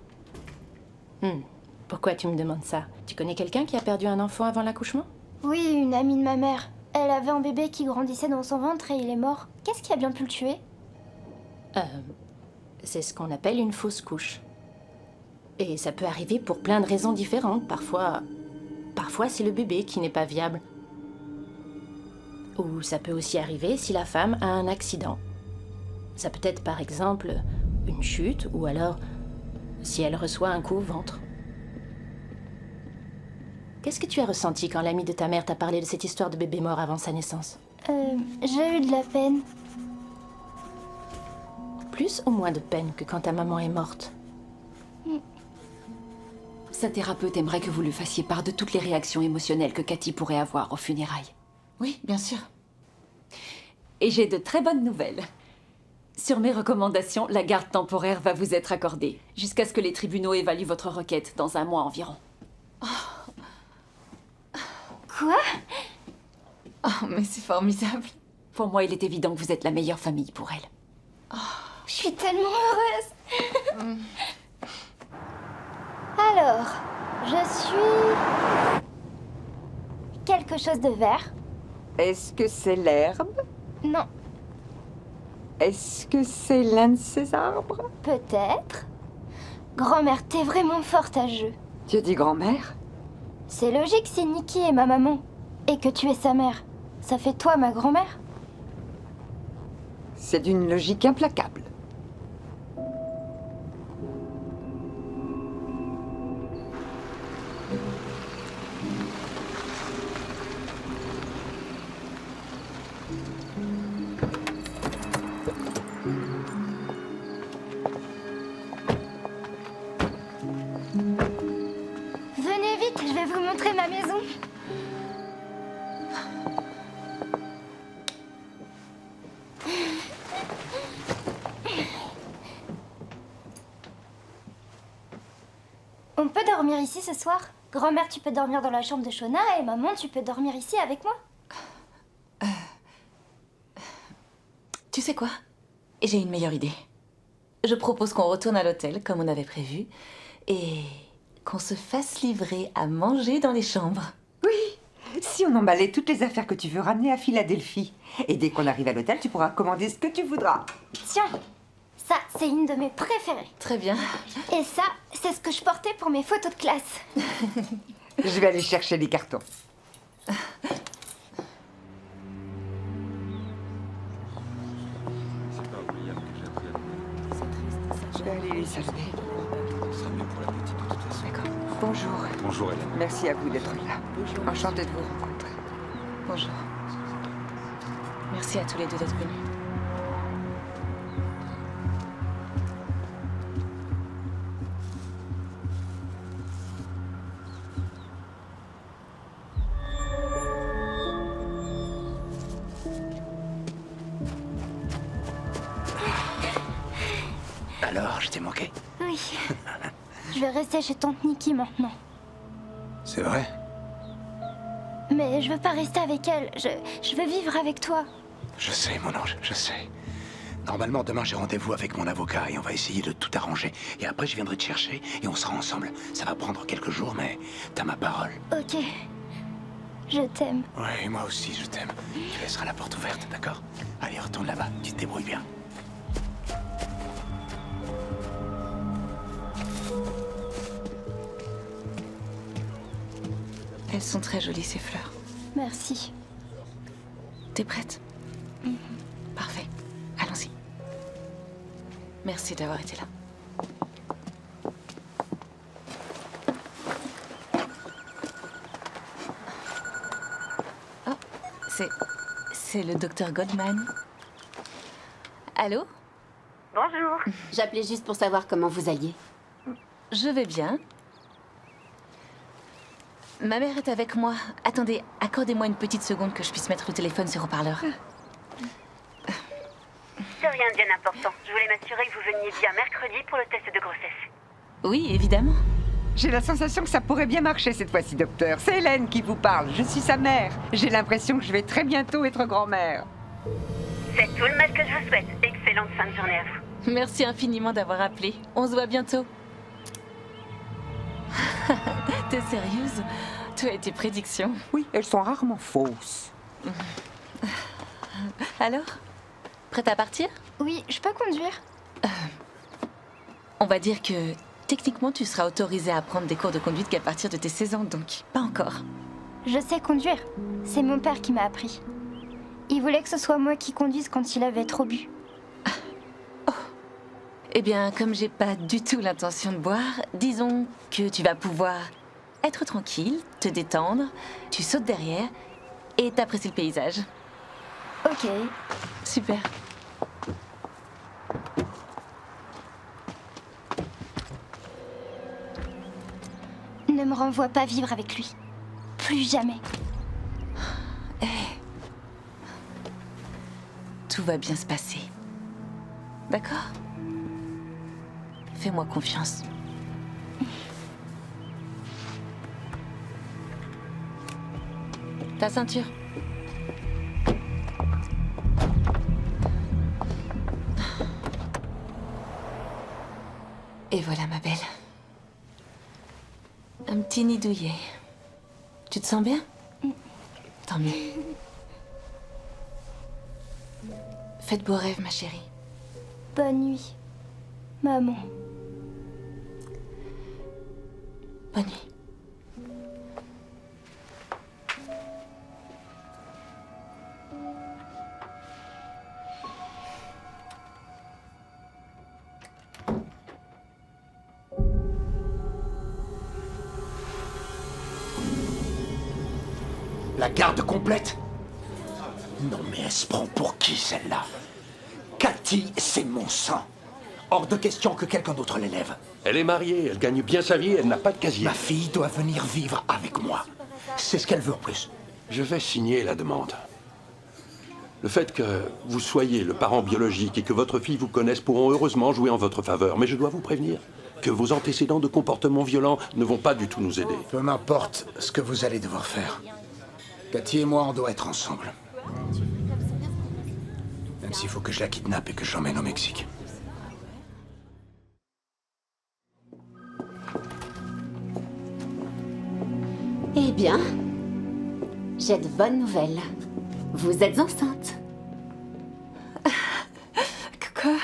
Pourquoi tu me demandes ça? Tu connais quelqu'un qui a perdu un enfant avant l'accouchement? Oui, une amie de ma mère. Elle avait un bébé qui grandissait dans son ventre et il est mort. Qu'est-ce qui a bien pu le tuer? C'est ce qu'on appelle une fausse couche. Et ça peut arriver pour plein de raisons différentes. Parfois c'est le bébé qui n'est pas viable. Ou ça peut aussi arriver si la femme a un accident. Ça peut être par exemple une chute ou alors si elle reçoit un coup au ventre. Qu'est-ce que tu as ressenti quand l'amie de ta mère t'a parlé de cette histoire de bébé mort avant sa naissance? J'ai eu de la peine. Plus ou moins de peine que quand ta maman est morte? Sa thérapeute aimerait que vous lui fassiez part de toutes les réactions émotionnelles que Cathy pourrait avoir aux funérailles. Oui, bien sûr. Et j'ai de très bonnes nouvelles. Sur mes recommandations, la garde temporaire va vous être accordée, jusqu'à ce que les tribunaux évaluent votre requête dans 1 mois environ. Quoi? Oh, mais c'est formidable. Pour moi, il est évident que vous êtes la meilleure famille pour elle. Je suis tellement heureuse. Alors, je suis... quelque chose de vert. Est-ce que c'est l'herbe? Non. Est-ce que c'est l'un de ces arbres? Peut-être. Grand-mère, t'es vraiment forte à ce jeu. Tu dis grand-mère? C'est logique si Nikki est ma maman. Et que tu es sa mère. Ça fait toi ma grand-mère? C'est d'une logique implacable. Venez vite, je vais vous montrer ma maison. On peut dormir ici ce soir? Grand-mère, tu peux dormir dans la chambre de Shona et maman, tu peux dormir ici avec moi? Tu sais quoi? J'ai une meilleure idée. Je propose qu'on retourne à l'hôtel comme on avait prévu et qu'on se fasse livrer à manger dans les chambres. Oui, si on emballait toutes les affaires que tu veux ramener à Philadelphie. Et dès qu'on arrive à l'hôtel, tu pourras commander ce que tu voudras. Tiens, ça, c'est une de mes préférées. Très bien. Et ça, c'est ce que je portais pour mes photos de classe. Je vais aller chercher les cartons. Je vais aller les saluer. D'accord. Bonjour. Bonjour, Hélène. Merci à vous d'être là. Enchantée de vous rencontrer. Bonjour. Merci à tous les deux d'être venus. Alors, je t'ai manqué? Oui. Je vais rester chez tante Nikki maintenant. C'est vrai? Mais je veux pas rester avec elle. Je veux vivre avec toi. Je sais, mon ange, je sais. Normalement, demain, j'ai rendez-vous avec mon avocat et on va essayer de tout arranger. Et après, je viendrai te chercher et on sera ensemble. Ça va prendre quelques jours, mais t'as ma parole. Ok. Je t'aime. Oui, moi aussi, je t'aime. Tu laisseras la porte ouverte, d'accord? Allez, retourne là-bas, tu te débrouilles bien. Elles sont très jolies, ces fleurs. Merci. T'es prête? Parfait. Allons-y. Merci d'avoir été là. Oh, c'est le docteur Goldman. Allô? Bonjour. J'appelais juste pour savoir comment vous alliez. Je vais bien. Ma mère est avec moi. Attendez, accordez-moi une petite seconde que je puisse mettre le téléphone sur haut-parleur. C'est rien de bien important. Je voulais m'assurer que vous veniez bien mercredi pour le test de grossesse. Oui, évidemment. J'ai la sensation que ça pourrait bien marcher cette fois-ci, docteur. C'est Hélène qui vous parle. Je suis sa mère. J'ai l'impression que je vais très bientôt être grand-mère. C'est tout le mal que je vous souhaite. Excellente fin de journée à vous. Merci infiniment d'avoir appelé. On se voit bientôt. T'es sérieuse? Toi et tes prédictions? Oui, elles sont rarement fausses. Alors? Prête à partir? Oui, je peux conduire. On va dire que techniquement tu seras autorisée à prendre des cours de conduite qu'à partir de tes 16 ans, donc pas encore. Je sais conduire. C'est mon père qui m'a appris. Il voulait que ce soit moi qui conduise quand il avait trop bu. Eh bien, comme j'ai pas du tout l'intention de boire, disons que tu vas pouvoir être tranquille, te détendre, tu sautes derrière et t'apprécies le paysage. Ok. Super. Ne me renvoie pas vivre avec lui. Plus jamais. Tout va bien se passer. D'accord? Fais-moi confiance. Ta ceinture. Et voilà, ma belle. Un petit nid douillet. Tu te sens bien? Tant mieux. Faites beaux rêves, ma chérie. Bonne nuit, maman. Bonne nuit. La garde complète? Non mais elle se prend pour qui celle-là? Cathy, c'est mon sang. Hors de question que quelqu'un d'autre l'élève. Elle est mariée, elle gagne bien sa vie, elle n'a pas de casier. Ma fille doit venir vivre avec moi. C'est ce qu'elle veut en plus. Je vais signer la demande. Le fait que vous soyez le parent biologique et que votre fille vous connaisse pourront heureusement jouer en votre faveur. Mais je dois vous prévenir que vos antécédents de comportement violent ne vont pas du tout nous aider. Peu m'importe ce que vous allez devoir faire. Cathy et moi, on doit être ensemble. Même s'il faut que je la kidnappe et que je l'emmène au Mexique. Eh bien, j'ai de bonnes nouvelles. Vous êtes enceinte. Quoi?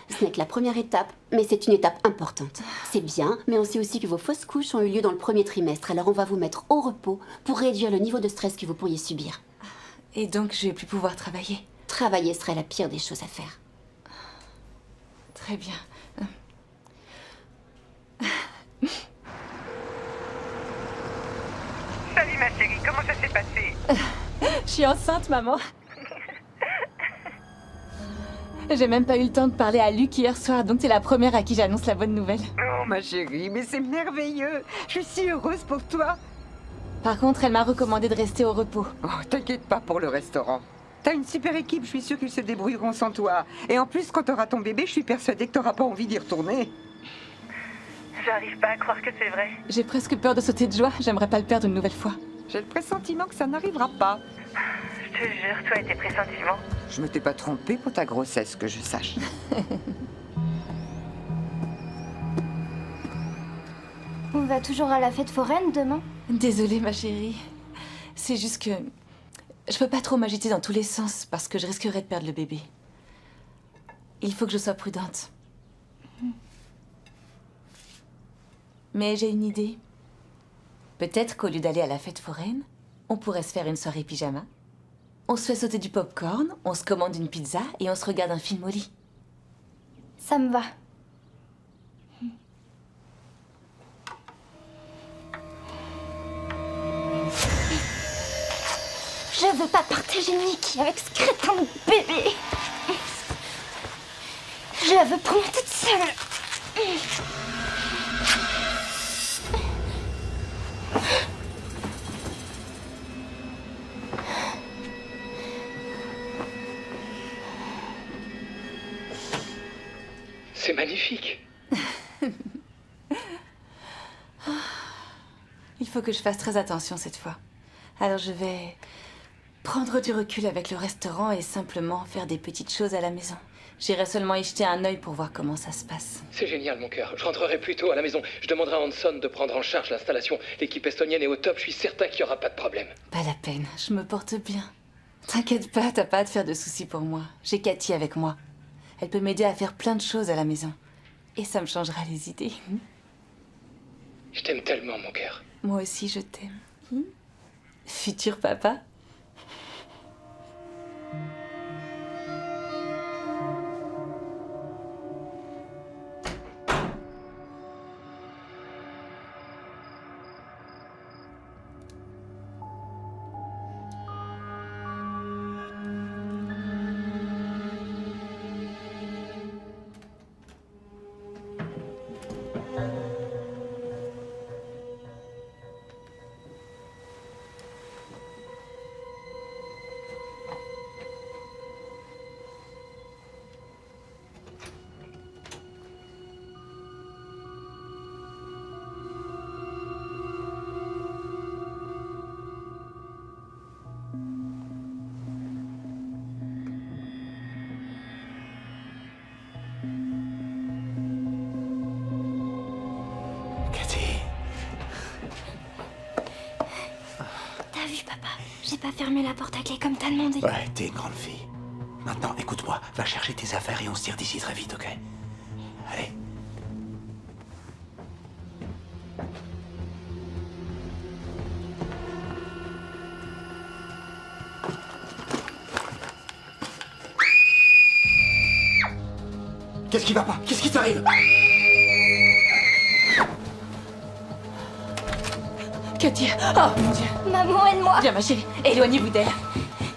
Ce n'est que la première étape, mais c'est une étape importante. C'est bien, mais on sait aussi que vos fausses couches ont eu lieu dans le premier trimestre, alors on va vous mettre au repos pour réduire le niveau de stress que vous pourriez subir. Et donc, je vais plus pouvoir travailler? Travailler serait la pire des choses à faire. Très bien. Salut ma chérie, comment ça s'est passé? Je suis enceinte, maman. J'ai même pas eu le temps de parler à Luc hier soir, donc t'es la première à qui j'annonce la bonne nouvelle. Oh, ma chérie, mais c'est merveilleux. Je suis si heureuse pour toi. Par contre, elle m'a recommandé de rester au repos. Oh, t'inquiète pas pour le restaurant. T'as une super équipe, je suis sûre qu'ils se débrouilleront sans toi. Et en plus, quand t'auras ton bébé, je suis persuadée que t'auras pas envie d'y retourner. J'arrive pas à croire que c'est vrai. J'ai presque peur de sauter de joie, j'aimerais pas le perdre une nouvelle fois. J'ai le pressentiment que ça n'arrivera pas. Je te jure, toi et tes pressentiments. Je me t'ai pas trompée pour ta grossesse, que je sache. On va toujours à la fête foraine demain? Désolée, ma chérie. C'est juste que je peux pas trop m'agiter dans tous les sens parce que je risquerais de perdre le bébé. Il faut que je sois prudente. Mais j'ai une idée. Peut-être qu'au lieu d'aller à la fête foraine, on pourrait se faire une soirée pyjama. On se fait sauter du popcorn, on se commande une pizza et on se regarde un film au lit. Ça me va. Je veux pas partager Nicky avec ce crétin de bébé. Je la veux pour moi toute seule. C'est magnifique. Il faut que je fasse très attention cette fois. Alors je vais prendre du recul avec le restaurant et simplement faire des petites choses à la maison. J'irai seulement y jeter un œil pour voir comment ça se passe. C'est génial, mon cœur. Je rentrerai plus tôt à la maison. Je demanderai à Hanson de prendre en charge l'installation. L'équipe estonienne est au top. Je suis certain qu'il n'y aura pas de problème. Pas la peine, je me porte bien. T'inquiète pas, t'as pas à te faire de soucis pour moi. J'ai Cathy avec moi. Elle peut m'aider à faire plein de choses à la maison. Et ça me changera les idées. Je t'aime tellement, mon cœur. Moi aussi, je t'aime. Futur papa. T'as vu, papa? J'ai pas fermé la porte à clé comme t'as demandé. Ouais, t'es une grande fille. Maintenant, écoute-moi, va chercher tes affaires et on se tire d'ici très vite, ok? Allez. Qu'est-ce qui va pas? Qu'est-ce qui t'arrive? Cathy, oh mon Dieu. Maman, aide-moi. Viens ma chérie, éloignez-vous d'elle.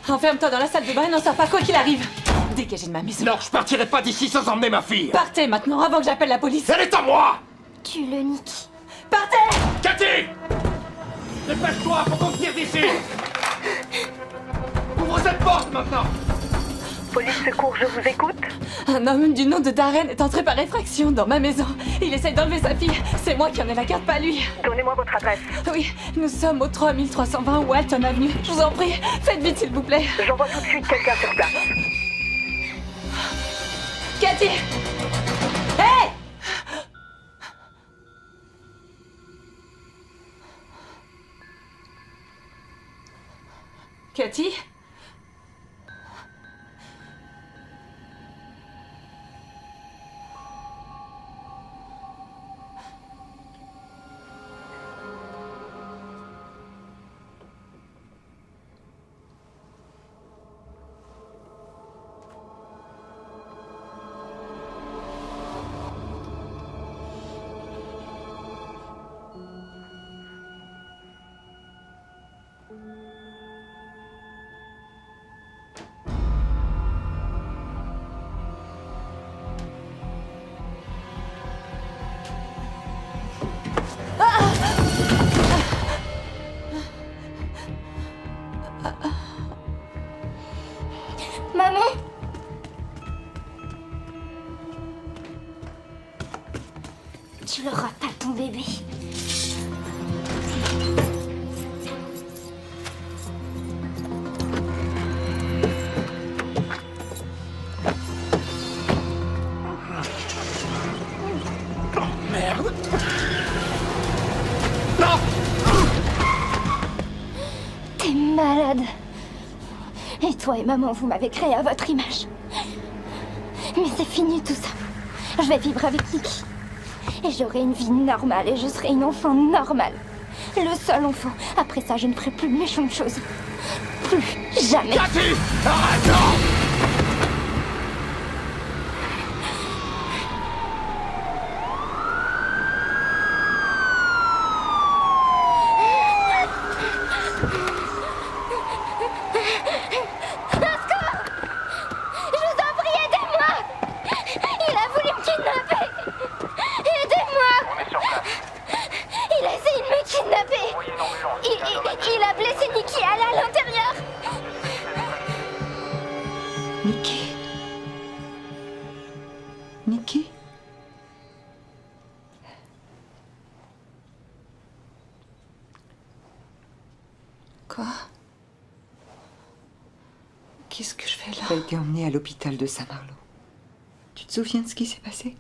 Enferme-toi dans la salle de bain et n'en sors pas quoi qu'il arrive. Dégagez de ma maison. Non, je partirai pas d'ici sans emmener ma fille. Partez maintenant avant que j'appelle la police. Elle est à moi. Tu le niques. Partez! Cathy! Dépêche-toi, faut qu'on se tire d'ici. Ouvre cette porte maintenant. Police secours, je vous écoute. Un homme du nom de Darren est entré par effraction dans ma maison. Il essaye d'enlever sa fille. C'est moi qui en ai la garde, pas lui. Donnez-moi votre adresse. Oui, nous sommes au 3320 Walton Avenue. Je vous en prie, faites vite s'il vous plaît. J'envoie tout de suite quelqu'un sur place. Cathy! Hey! Cathy? Maman! Tu l'auras pas, ton bébé. Merde. Non! T'es malade. Et toi et maman, vous m'avez créé à votre image. Mais c'est fini tout ça. Je vais vivre avec Kiki. Et j'aurai une vie normale et je serai une enfant normale. Le seul enfant. Après ça, je ne ferai plus méchante chose. Plus jamais. Cathy! Arrête, non! Il a blessé Nikki, elle est à l'intérieur. Quoi? Qu'est-ce que je fais là? Tu as été emmenée à l'hôpital de Saint-Marlot. Tu te souviens de ce qui s'est passé?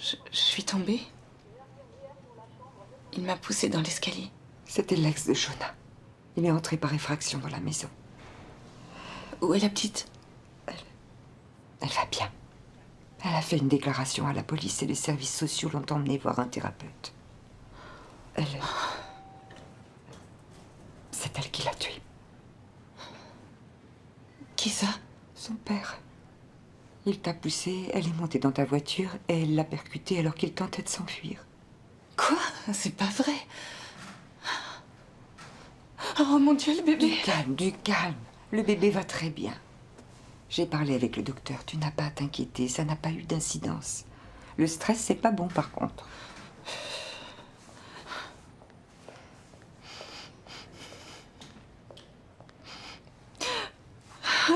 Je suis tombée. Il m'a poussée dans l'escalier. C'était l'ex de Jonah. Il est entré par effraction dans la maison. Où est la petite? Elle va bien. Elle a fait une déclaration à la police et les services sociaux l'ont emmenée voir un thérapeute. C'est elle qui l'a tué. Qui ça? Son père. Il t'a poussée, elle est montée dans ta voiture et elle l'a percutée alors qu'il tentait de s'enfuir. Quoi? C'est pas vrai. Oh mon Dieu, le bébé. Du calme. Le bébé va très bien. J'ai parlé avec le docteur, tu n'as pas à t'inquiéter, ça n'a pas eu d'incidence. Le stress, c'est pas bon par contre.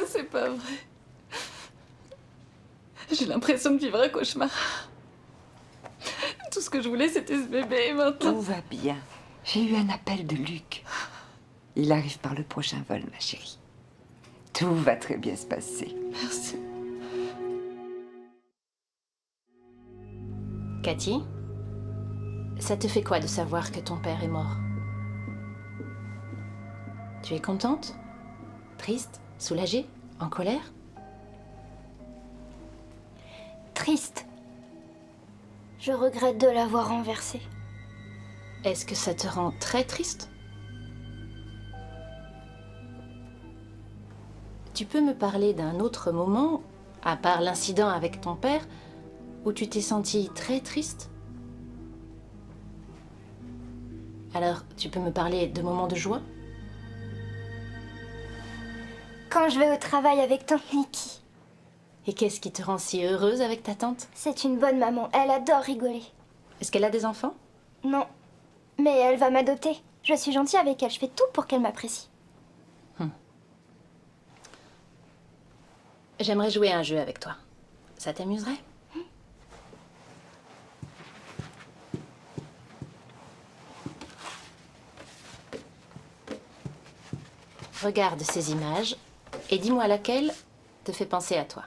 C'est pas vrai. J'ai l'impression de vivre un cauchemar. Tout ce que je voulais, c'était ce bébé et maintenant... Tout va bien. J'ai eu un appel de Luc. Il arrive par le prochain vol, ma chérie. Tout va très bien se passer. Merci. Cathy, ça te fait quoi de savoir que ton père est mort? Tu es contente? Triste? Soulagée? En colère? Triste. Je regrette de l'avoir renversé. Est-ce que ça te rend très triste? Tu peux me parler d'un autre moment, à part l'incident avec ton père, où tu t'es sentie très triste? Alors, tu peux me parler de moments de joie? Quand je vais au travail avec tante Nikki. Et qu'est-ce qui te rend si heureuse avec ta tante? C'est une bonne maman, elle adore rigoler. Est-ce qu'elle a des enfants? Non, mais elle va m'adopter. Je suis gentille avec elle, je fais tout pour qu'elle m'apprécie. J'aimerais jouer à un jeu avec toi. Ça t'amuserait? Regarde ces images et dis-moi laquelle te fait penser à toi.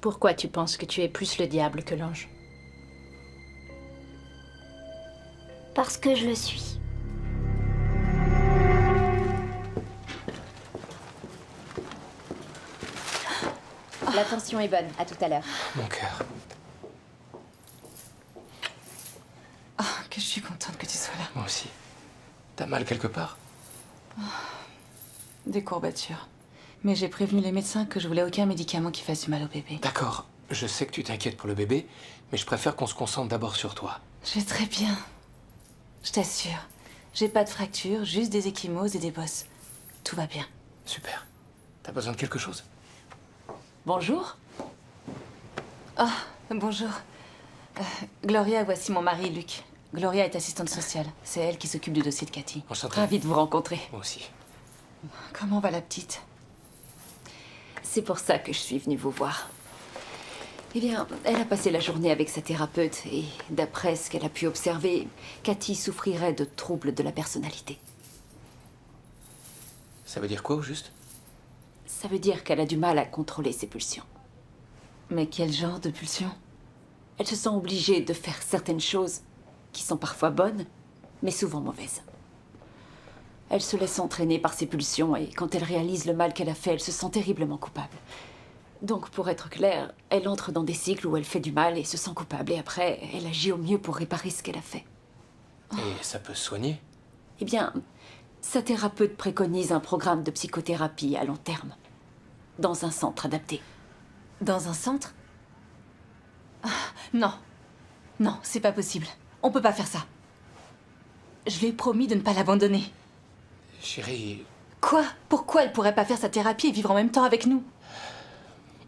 Pourquoi tu penses que tu es plus le diable que l'ange? Parce que je le suis. La tension est bonne, à tout à l'heure. Mon cœur. Oh, que je suis contente que tu sois là. Moi aussi. T'as mal quelque part? Des courbatures. Mais j'ai prévenu les médecins que je voulais aucun médicament qui fasse du mal au bébé. D'accord. Je sais que tu t'inquiètes pour le bébé, mais je préfère qu'on se concentre d'abord sur toi. Je vais très bien. Je t'assure. J'ai pas de fracture, juste des ecchymoses et des bosses. Tout va bien. Super. T'as besoin de quelque chose? Bonjour. Ah, bonjour. Gloria, voici mon mari, Luc. Gloria est assistante sociale. C'est elle qui s'occupe du dossier de Cathy. Enchanté. Ravie de vous rencontrer. Moi aussi. Comment va la petite? C'est pour ça que je suis venue vous voir. Eh bien, elle a passé la journée avec sa thérapeute et, d'après ce qu'elle a pu observer, Cathy souffrirait de troubles de la personnalité. Ça veut dire quoi, au juste? Ça veut dire qu'elle a du mal à contrôler ses pulsions. Mais quel genre de pulsions? Elle se sent obligée de faire certaines choses qui sont parfois bonnes, mais souvent mauvaises. Elle se laisse entraîner par ses pulsions et quand elle réalise le mal qu'elle a fait, elle se sent terriblement coupable. Donc, pour être claire, elle entre dans des cycles où elle fait du mal et se sent coupable. Et après, elle agit au mieux pour réparer ce qu'elle a fait. Et ça peut se soigner? Eh bien, sa thérapeute préconise un programme de psychothérapie à long terme, dans un centre adapté. Dans un centre? Ah, non. Non, c'est pas possible. On peut pas faire ça. Je lui ai promis de ne pas l'abandonner. Chérie... Quoi? Pourquoi elle pourrait pas faire sa thérapie et vivre en même temps avec nous?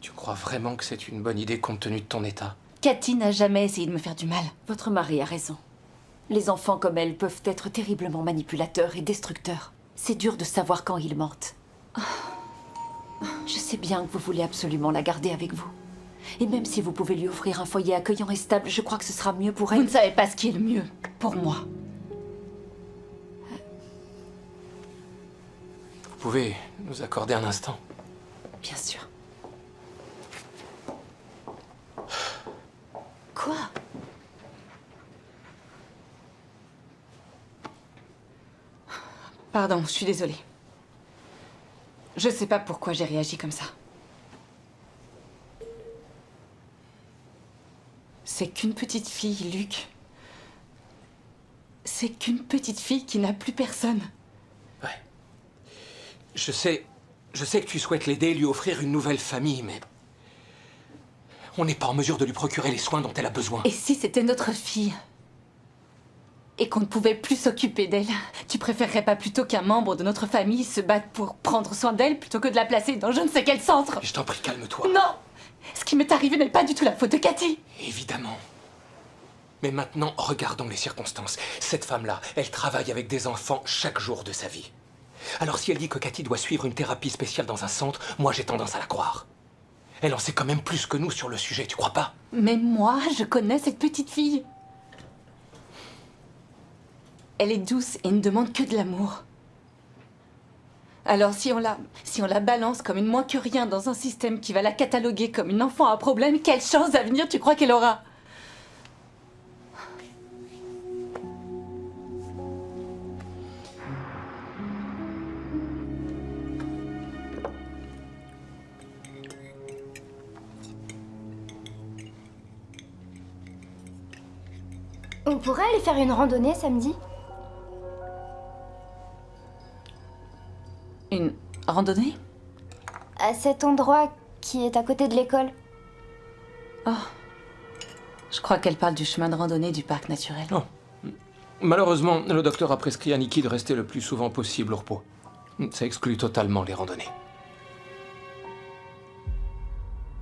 Tu crois vraiment que c'est une bonne idée compte tenu de ton état? Cathy n'a jamais essayé de me faire du mal. Votre mari a raison. Les enfants comme elle peuvent être terriblement manipulateurs et destructeurs. C'est dur de savoir quand ils mentent. Je sais bien que vous voulez absolument la garder avec vous. Et même si vous pouvez lui offrir un foyer accueillant et stable, je crois que ce sera mieux pour elle. Vous ne savez pas ce qui est le mieux pour moi. Vous pouvez nous accorder un instant? Bien sûr. Quoi? Pardon, je suis désolée. Je sais pas pourquoi j'ai réagi comme ça. C'est qu'une petite fille, Luc. C'est qu'une petite fille qui n'a plus personne. Je sais que tu souhaites l'aider, lui offrir une nouvelle famille, mais... on n'est pas en mesure de lui procurer les soins dont elle a besoin. Et si c'était notre fille? Et qu'on ne pouvait plus s'occuper d'elle? Tu préférerais pas plutôt qu'un membre de notre famille se batte pour prendre soin d'elle plutôt que de la placer dans je ne sais quel centre? Je t'en prie, calme-toi. Non! Ce qui m'est arrivé n'est pas du tout la faute de Cathy. Évidemment. Mais maintenant, regardons les circonstances. Cette femme-là, elle travaille avec des enfants chaque jour de sa vie. Alors si elle dit que Cathy doit suivre une thérapie spéciale dans un centre, moi j'ai tendance à la croire. Elle en sait quand même plus que nous sur le sujet, tu crois pas? Mais moi, je connais cette petite fille. Elle est douce et ne demande que de l'amour. Alors si on la balance comme une moins que rien dans un système qui va la cataloguer comme une enfant à problème, quelle chance d'avenir tu crois qu'elle aura? On pourrait aller faire une randonnée samedi? Une randonnée? À cet endroit qui est à côté de l'école. Oh. Je crois qu'elle parle du chemin de randonnée du parc naturel. Oh. Malheureusement, le docteur a prescrit à Nikki de rester le plus souvent possible au repos. Ça exclut totalement les randonnées.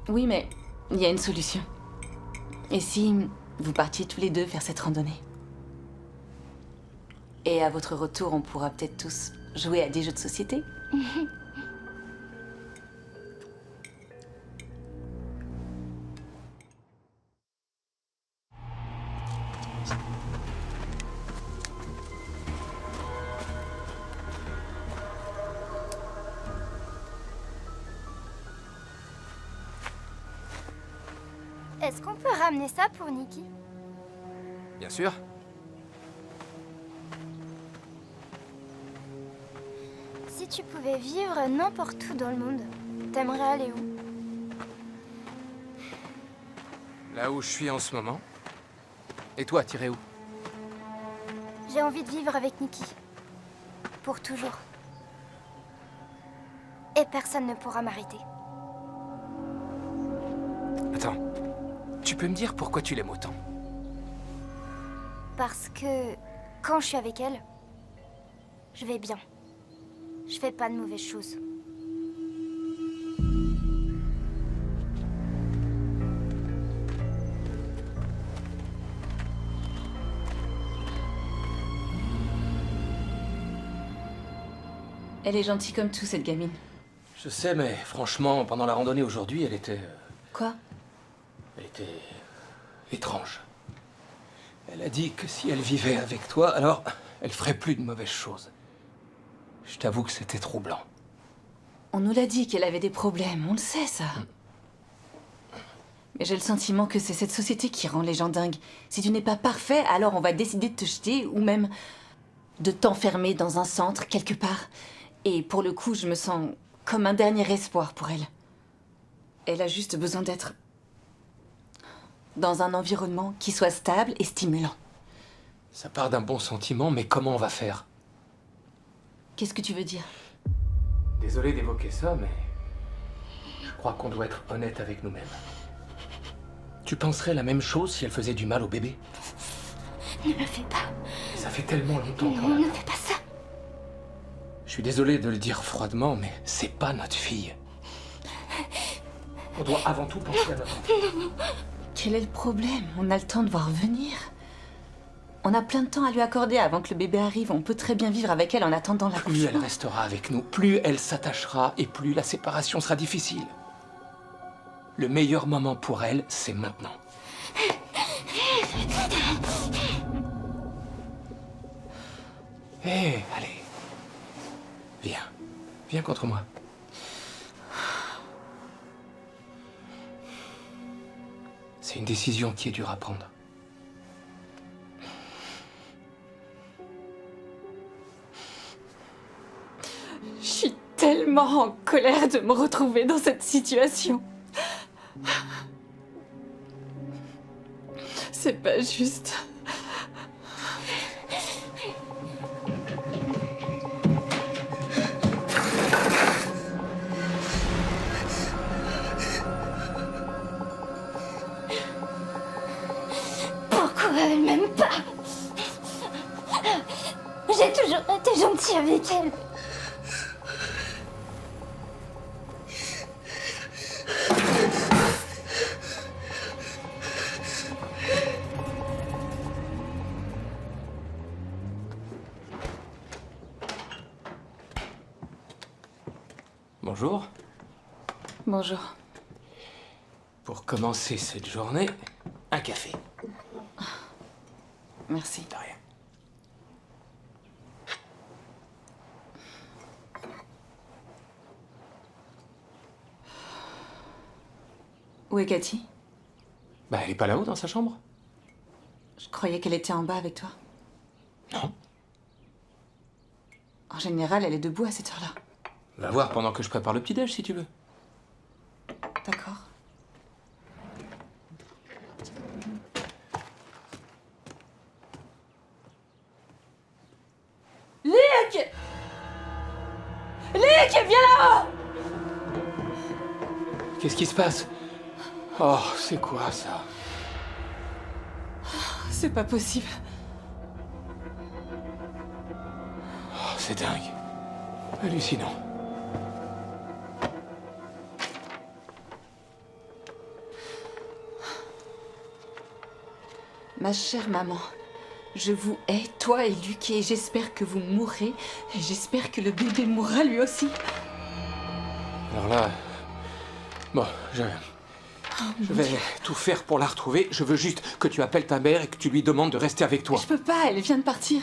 Oui, mais il y a une solution. Et si vous partiez tous les deux faire cette randonnée? Et à votre retour, on pourra peut-être tous jouer à des jeux de société? Est-ce qu'on peut ramener ça pour Nikki? Bien sûr. Si tu pouvais vivre n'importe où dans le monde, t'aimerais aller où? Là où je suis en ce moment. Et toi, t'irais où? J'ai envie de vivre avec Nikki. Pour toujours. Et personne ne pourra m'arrêter. Attends. Tu peux me dire pourquoi tu l'aimes autant? Parce que quand je suis avec elle, je vais bien. Je fais pas de mauvaises choses. Elle est gentille comme tout, cette gamine. Je sais, mais franchement, pendant la randonnée aujourd'hui, elle était... Quoi? Elle était... étrange. Elle a dit que si elle vivait avec toi, alors elle ferait plus de mauvaises choses. Je t'avoue que c'était troublant. On nous l'a dit qu'elle avait des problèmes, on le sait, ça. Mais j'ai le sentiment que c'est cette société qui rend les gens dingues. Si tu n'es pas parfait, alors on va décider de te jeter ou même de t'enfermer dans un centre quelque part. Et pour le coup, je me sens comme un dernier espoir pour elle. Elle a juste besoin d'être dans un environnement qui soit stable et stimulant. Ça part d'un bon sentiment, mais comment on va faire? Qu'est-ce que tu veux dire? Désolé d'évoquer ça, mais je crois qu'on doit être honnête avec nous-mêmes. Tu penserais la même chose si elle faisait du mal au bébé? Ne le fais pas. Ça fait tellement longtemps quand Ne même. fais pas ça. Je suis désolé de le dire froidement, mais c'est pas notre fille. On doit avant tout penser à notre enfant. Quel est le problème? On a le temps de voir venir. On a plein de temps à lui accorder avant que le bébé arrive. On peut très bien vivre avec elle en attendant la Plus elle restera avec nous, plus elle s'attachera et plus la séparation sera difficile. Le meilleur moment pour elle, c'est maintenant. Hé, allez. Viens. Viens contre moi. C'est une décision qui est dure à prendre. Je suis tellement en colère de me retrouver dans cette situation. C'est pas juste. Pourquoi elle m'aime pas? J'ai toujours été gentille avec elle. Bonjour. Bonjour. Pour commencer cette journée, un café. Merci. De rien. Où est Cathy? Bah, elle est pas là-haut dans sa chambre? Je croyais qu'elle était en bas avec toi. Non. En général, elle est debout à cette heure-là. Va voir pendant que je prépare le petit-déj, si tu veux. D'accord. Luc! Luc, viens là-haut! Qu'est-ce qui se passe? Oh, c'est quoi ça? C'est pas possible. Oh, c'est dingue. Hallucinant. Ma chère maman, je vous hais, toi et Luc, et j'espère que vous mourrez, et j'espère que le bébé mourra lui aussi. Alors là... Bon, je vais tout faire pour la retrouver. Je veux juste que tu appelles ta mère et que tu lui demandes de rester avec toi. Je peux pas, elle vient de partir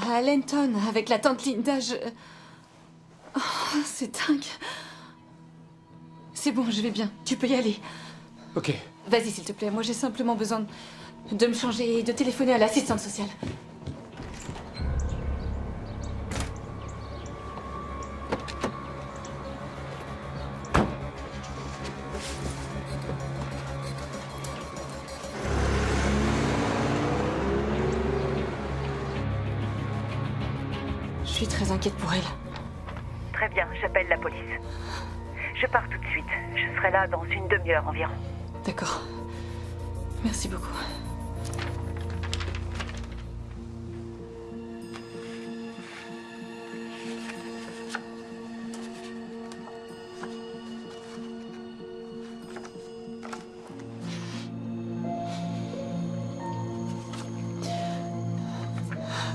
à Allenton avec la tante Linda. Oh, c'est dingue. C'est bon, je vais bien. Tu peux y aller. Ok. Vas-y, s'il te plaît. Moi, j'ai simplement besoin de me changer et de téléphoner à l'assistante sociale. Je suis très inquiète pour elle. Très bien, j'appelle la police. Je pars tout de suite. Je serai là dans une demi-heure environ. D'accord. Merci beaucoup.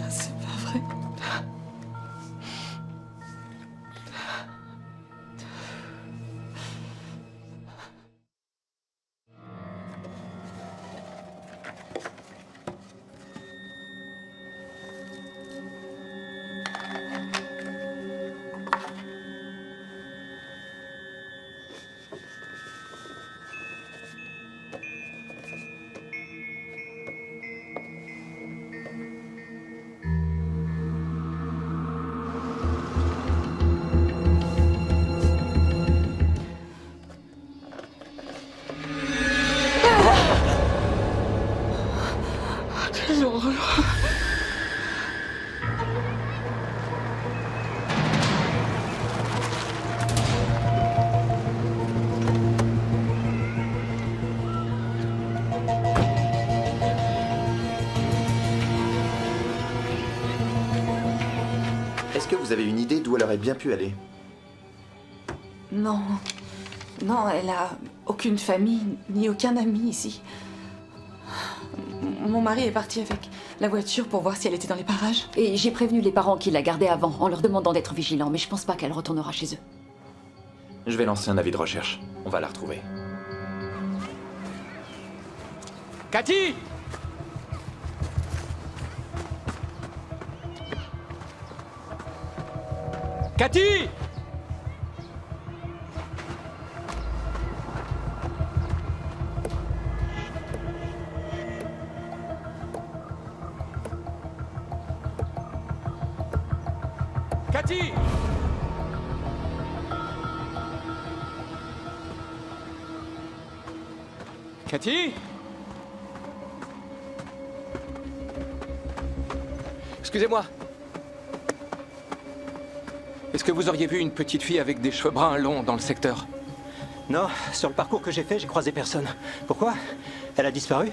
C'est pas vrai. Quelle horreur. Est-ce que vous avez une idée d'où elle aurait bien pu aller? Non. Non, elle a aucune famille, ni aucun ami ici. Mon mari est parti avec la voiture pour voir si elle était dans les parages. Et j'ai prévenu les parents qui la gardaient avant en leur demandant d'être vigilants, mais je pense pas qu'elle retournera chez eux. Je vais lancer un avis de recherche. On va la retrouver. Cathy! Cathy! Cathy! Cathy? Excusez-moi. Est-ce que vous auriez vu une petite fille avec des cheveux bruns longs dans le secteur? Non, sur le parcours que j'ai fait, j'ai croisé personne. Pourquoi? Elle a disparu?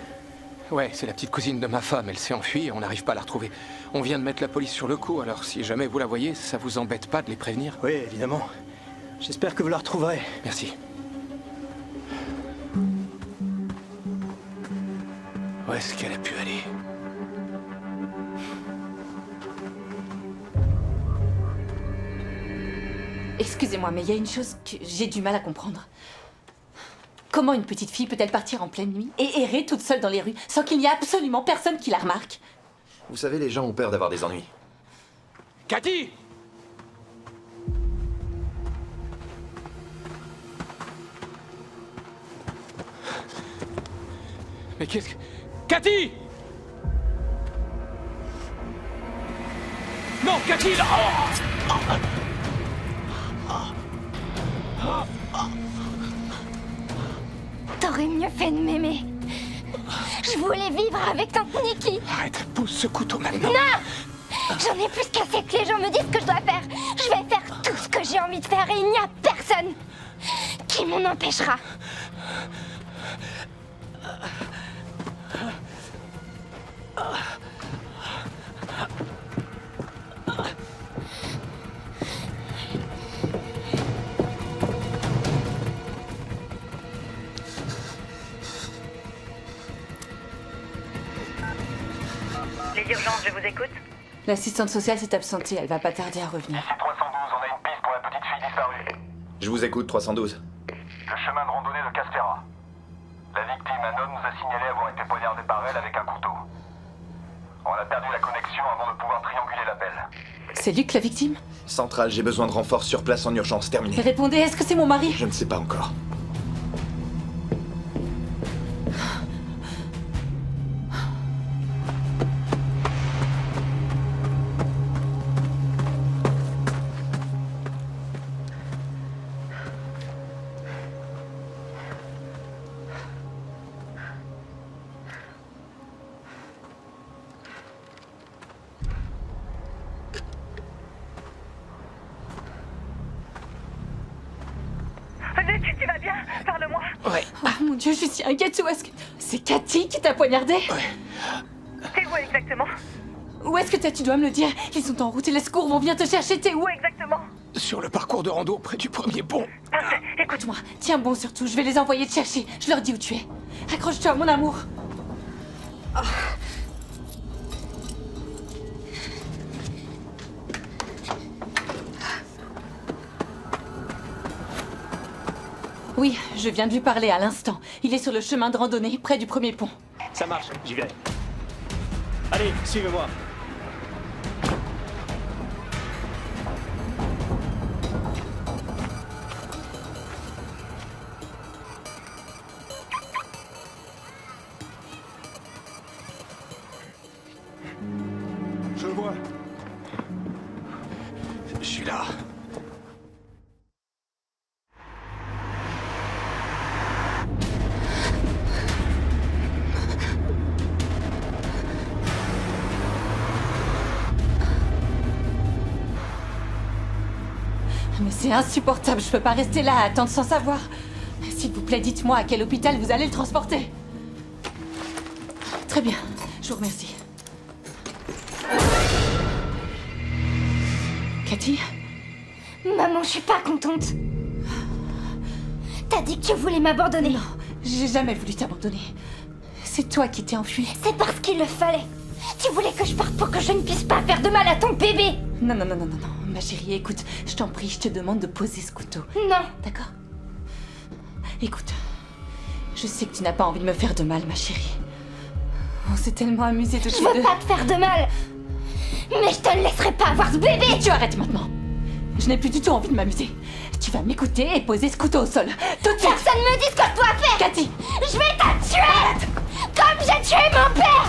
Ouais, c'est la petite cousine de ma femme. Elle s'est enfuie et on n'arrive pas à la retrouver. On vient de mettre la police sur le coup, alors si jamais vous la voyez, ça vous embête pas de les prévenir? Oui, évidemment. J'espère que vous la retrouverez. Merci. Où est-ce qu'elle a pu aller? Excusez-moi, mais il y a une chose que j'ai du mal à comprendre. Comment une petite fille peut-elle partir en pleine nuit et errer toute seule dans les rues sans qu'il n'y ait absolument personne qui la remarque? Vous savez, les gens ont peur d'avoir des ennuis. Cathy! Mais qu'est-ce que... Cathy! Non, Cathy, là! T'aurais mieux fait de m'aimer. Je voulais vivre avec tante Nikki. Arrête, pousse ce couteau maintenant. Non! J'en ai plus qu'assez que les gens me disent ce que je dois faire. Je vais faire tout ce que j'ai envie de faire et il n'y a personne qui m'en empêchera. Les urgences, je vous écoute. L'assistante sociale s'est absentée, elle va pas tarder à revenir. Ici 312, on a une piste pour la petite fille disparue. Je vous écoute, 312. Le chemin de randonnée de Castera. La victime, un homme, nous a signalé avoir été poignardé par elle avec un couteau. On a perdu la connexion avant de pouvoir trianguler l'appel. C'est Luc, la victime? Centrale, j'ai besoin de renforts sur place en urgence. Terminé. Répondez, est-ce que c'est mon mari? Je ne sais pas encore. Tu vas bien? Parle-moi. Ouais. Oh mon Dieu, je suis inquiète. Où est-ce que... C'est Cathy qui t'a poignardé? T'es où exactement? Où est-ce que tu dois me le dire? Ils sont en route et les secours vont bien te chercher. T'es où? Où exactement? Sur le parcours de rando, près du premier pont. Parfait, écoute-moi. Tiens bon surtout, je vais les envoyer te chercher. Je leur dis où tu es. Accroche-toi, mon amour. Oh. Oui, je viens de lui parler à l'instant. Il est sur le chemin de randonnée, près du premier pont. Ça marche, j'y vais. Allez, suivez-moi. Je le vois. Je suis là. Mais c'est insupportable, je peux pas rester là à attendre sans savoir. S'il vous plaît, dites-moi à quel hôpital vous allez le transporter. Très bien, je vous remercie. Cathy? Maman, je suis pas contente. T'as dit que tu voulais m'abandonner. Non, j'ai jamais voulu t'abandonner. C'est toi qui t'es enfuie. C'est parce qu'il le fallait. Tu voulais que je parte pour que je ne puisse pas faire de mal à ton bébé. Non, ma chérie, écoute, je t'en prie, je te demande de poser ce couteau. Non. D'accord? Écoute, je sais que tu n'as pas envie de me faire de mal, ma chérie. On s'est tellement amusés tous les deux. Je veux pas te faire de mal. Mais je te laisserai pas avoir ce bébé. Et tu arrêtes maintenant. Je n'ai plus du tout envie de m'amuser. Tu vas m'écouter et poser ce couteau au sol. Tout de suite. Personne me dit ce que je dois faire. Cathy. Je vais te tuer. Arrête. Comme j'ai tué mon père.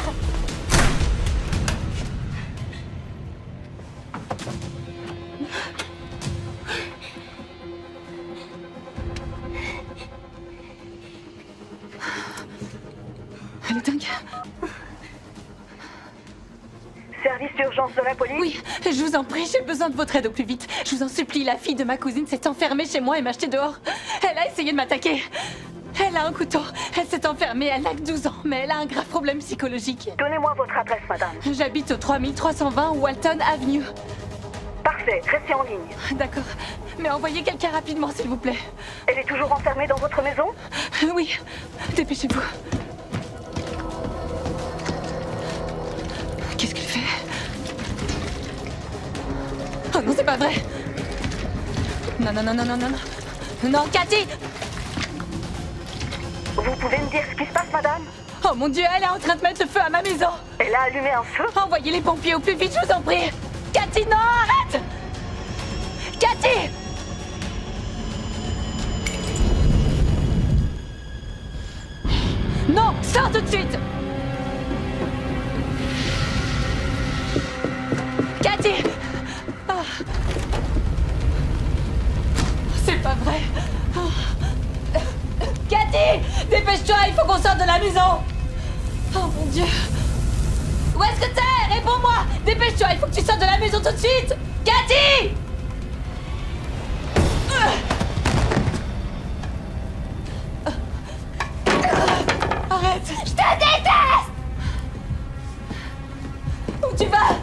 Elle est dingue. Service d'urgence de la police? Oui, je vous en prie, j'ai besoin de votre aide au plus vite. Je vous en supplie, la fille de ma cousine s'est enfermée chez moi et m'a jeté dehors. Elle a essayé de m'attaquer. Elle a un couteau. Elle s'est enfermée, elle n'a que 12 ans, mais elle a un grave problème psychologique. Donnez-moi votre adresse, madame. J'habite au 3320 Walton Avenue. Parfait, restez en ligne. D'accord, mais envoyez quelqu'un rapidement, s'il vous plaît. Elle est toujours enfermée dans votre maison? Oui, dépêchez-vous. Qu'est-ce qu'elle fait? Oh non, c'est pas vrai! Non. Non, Cathy! Vous pouvez me dire ce qui se passe, madame? Oh mon Dieu, elle est en train de mettre le feu à ma maison! Elle a allumé un feu? Envoyez les pompiers au plus vite, je vous en prie! Cathy, non, arrête! Cathy! Non, sors tout de suite! Cathy! Oh. C'est pas vrai! Oh. Cathy! Dépêche-toi, il faut qu'on sorte de la maison! Oh mon Dieu! Où est-ce que t'es? Réponds-moi! Dépêche-toi, il faut que tu sortes de la maison tout de suite! Cathy! Arrête! Je te déteste! Où tu vas?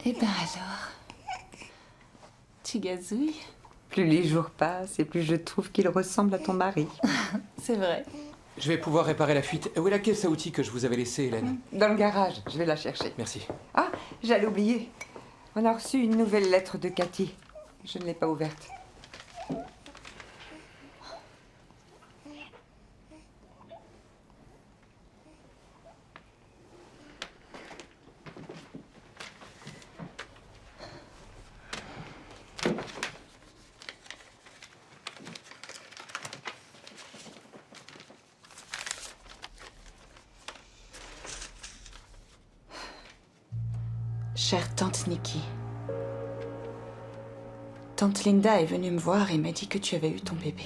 Eh ben alors, tu gazouilles? Plus les jours passent et plus je trouve qu'il ressemble à ton mari. C'est vrai. Je vais pouvoir réparer la fuite. Où est la caisse à outils que je vous avais laissée, Hélène? Dans le garage, je vais la chercher. Merci. Ah, j'allais oublier. On a reçu une nouvelle lettre de Cathy. Je ne l'ai pas ouverte. Chère tante Nikki, tante Linda est venue me voir et m'a dit que tu avais eu ton bébé.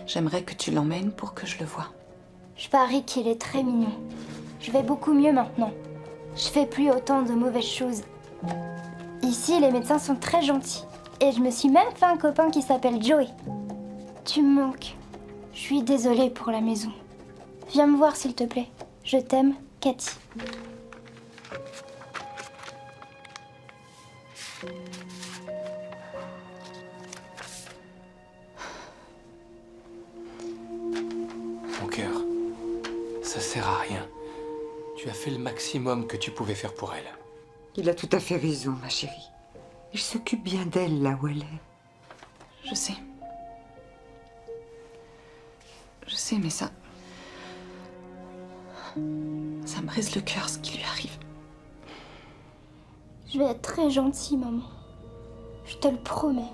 J'aimerais que tu l'emmènes pour que je le voie. Je parie qu'il est très mignon. Je vais beaucoup mieux maintenant. Je fais plus autant de mauvaises choses. Ici, les médecins sont très gentils. Et je me suis même fait un copain qui s'appelle Joey. Tu me manques. Je suis désolée pour la maison. Viens me voir s'il te plaît. Je t'aime, Cathy. Mon cœur, ça sert à rien. Tu as fait le maximum que tu pouvais faire pour elle. Il a tout à fait raison, ma chérie. Il s'occupe bien d'elle là où elle est. Je sais. Je sais, mais ça me brise le cœur ce qui lui arrive. Je vais être très gentille, maman. Je te le promets.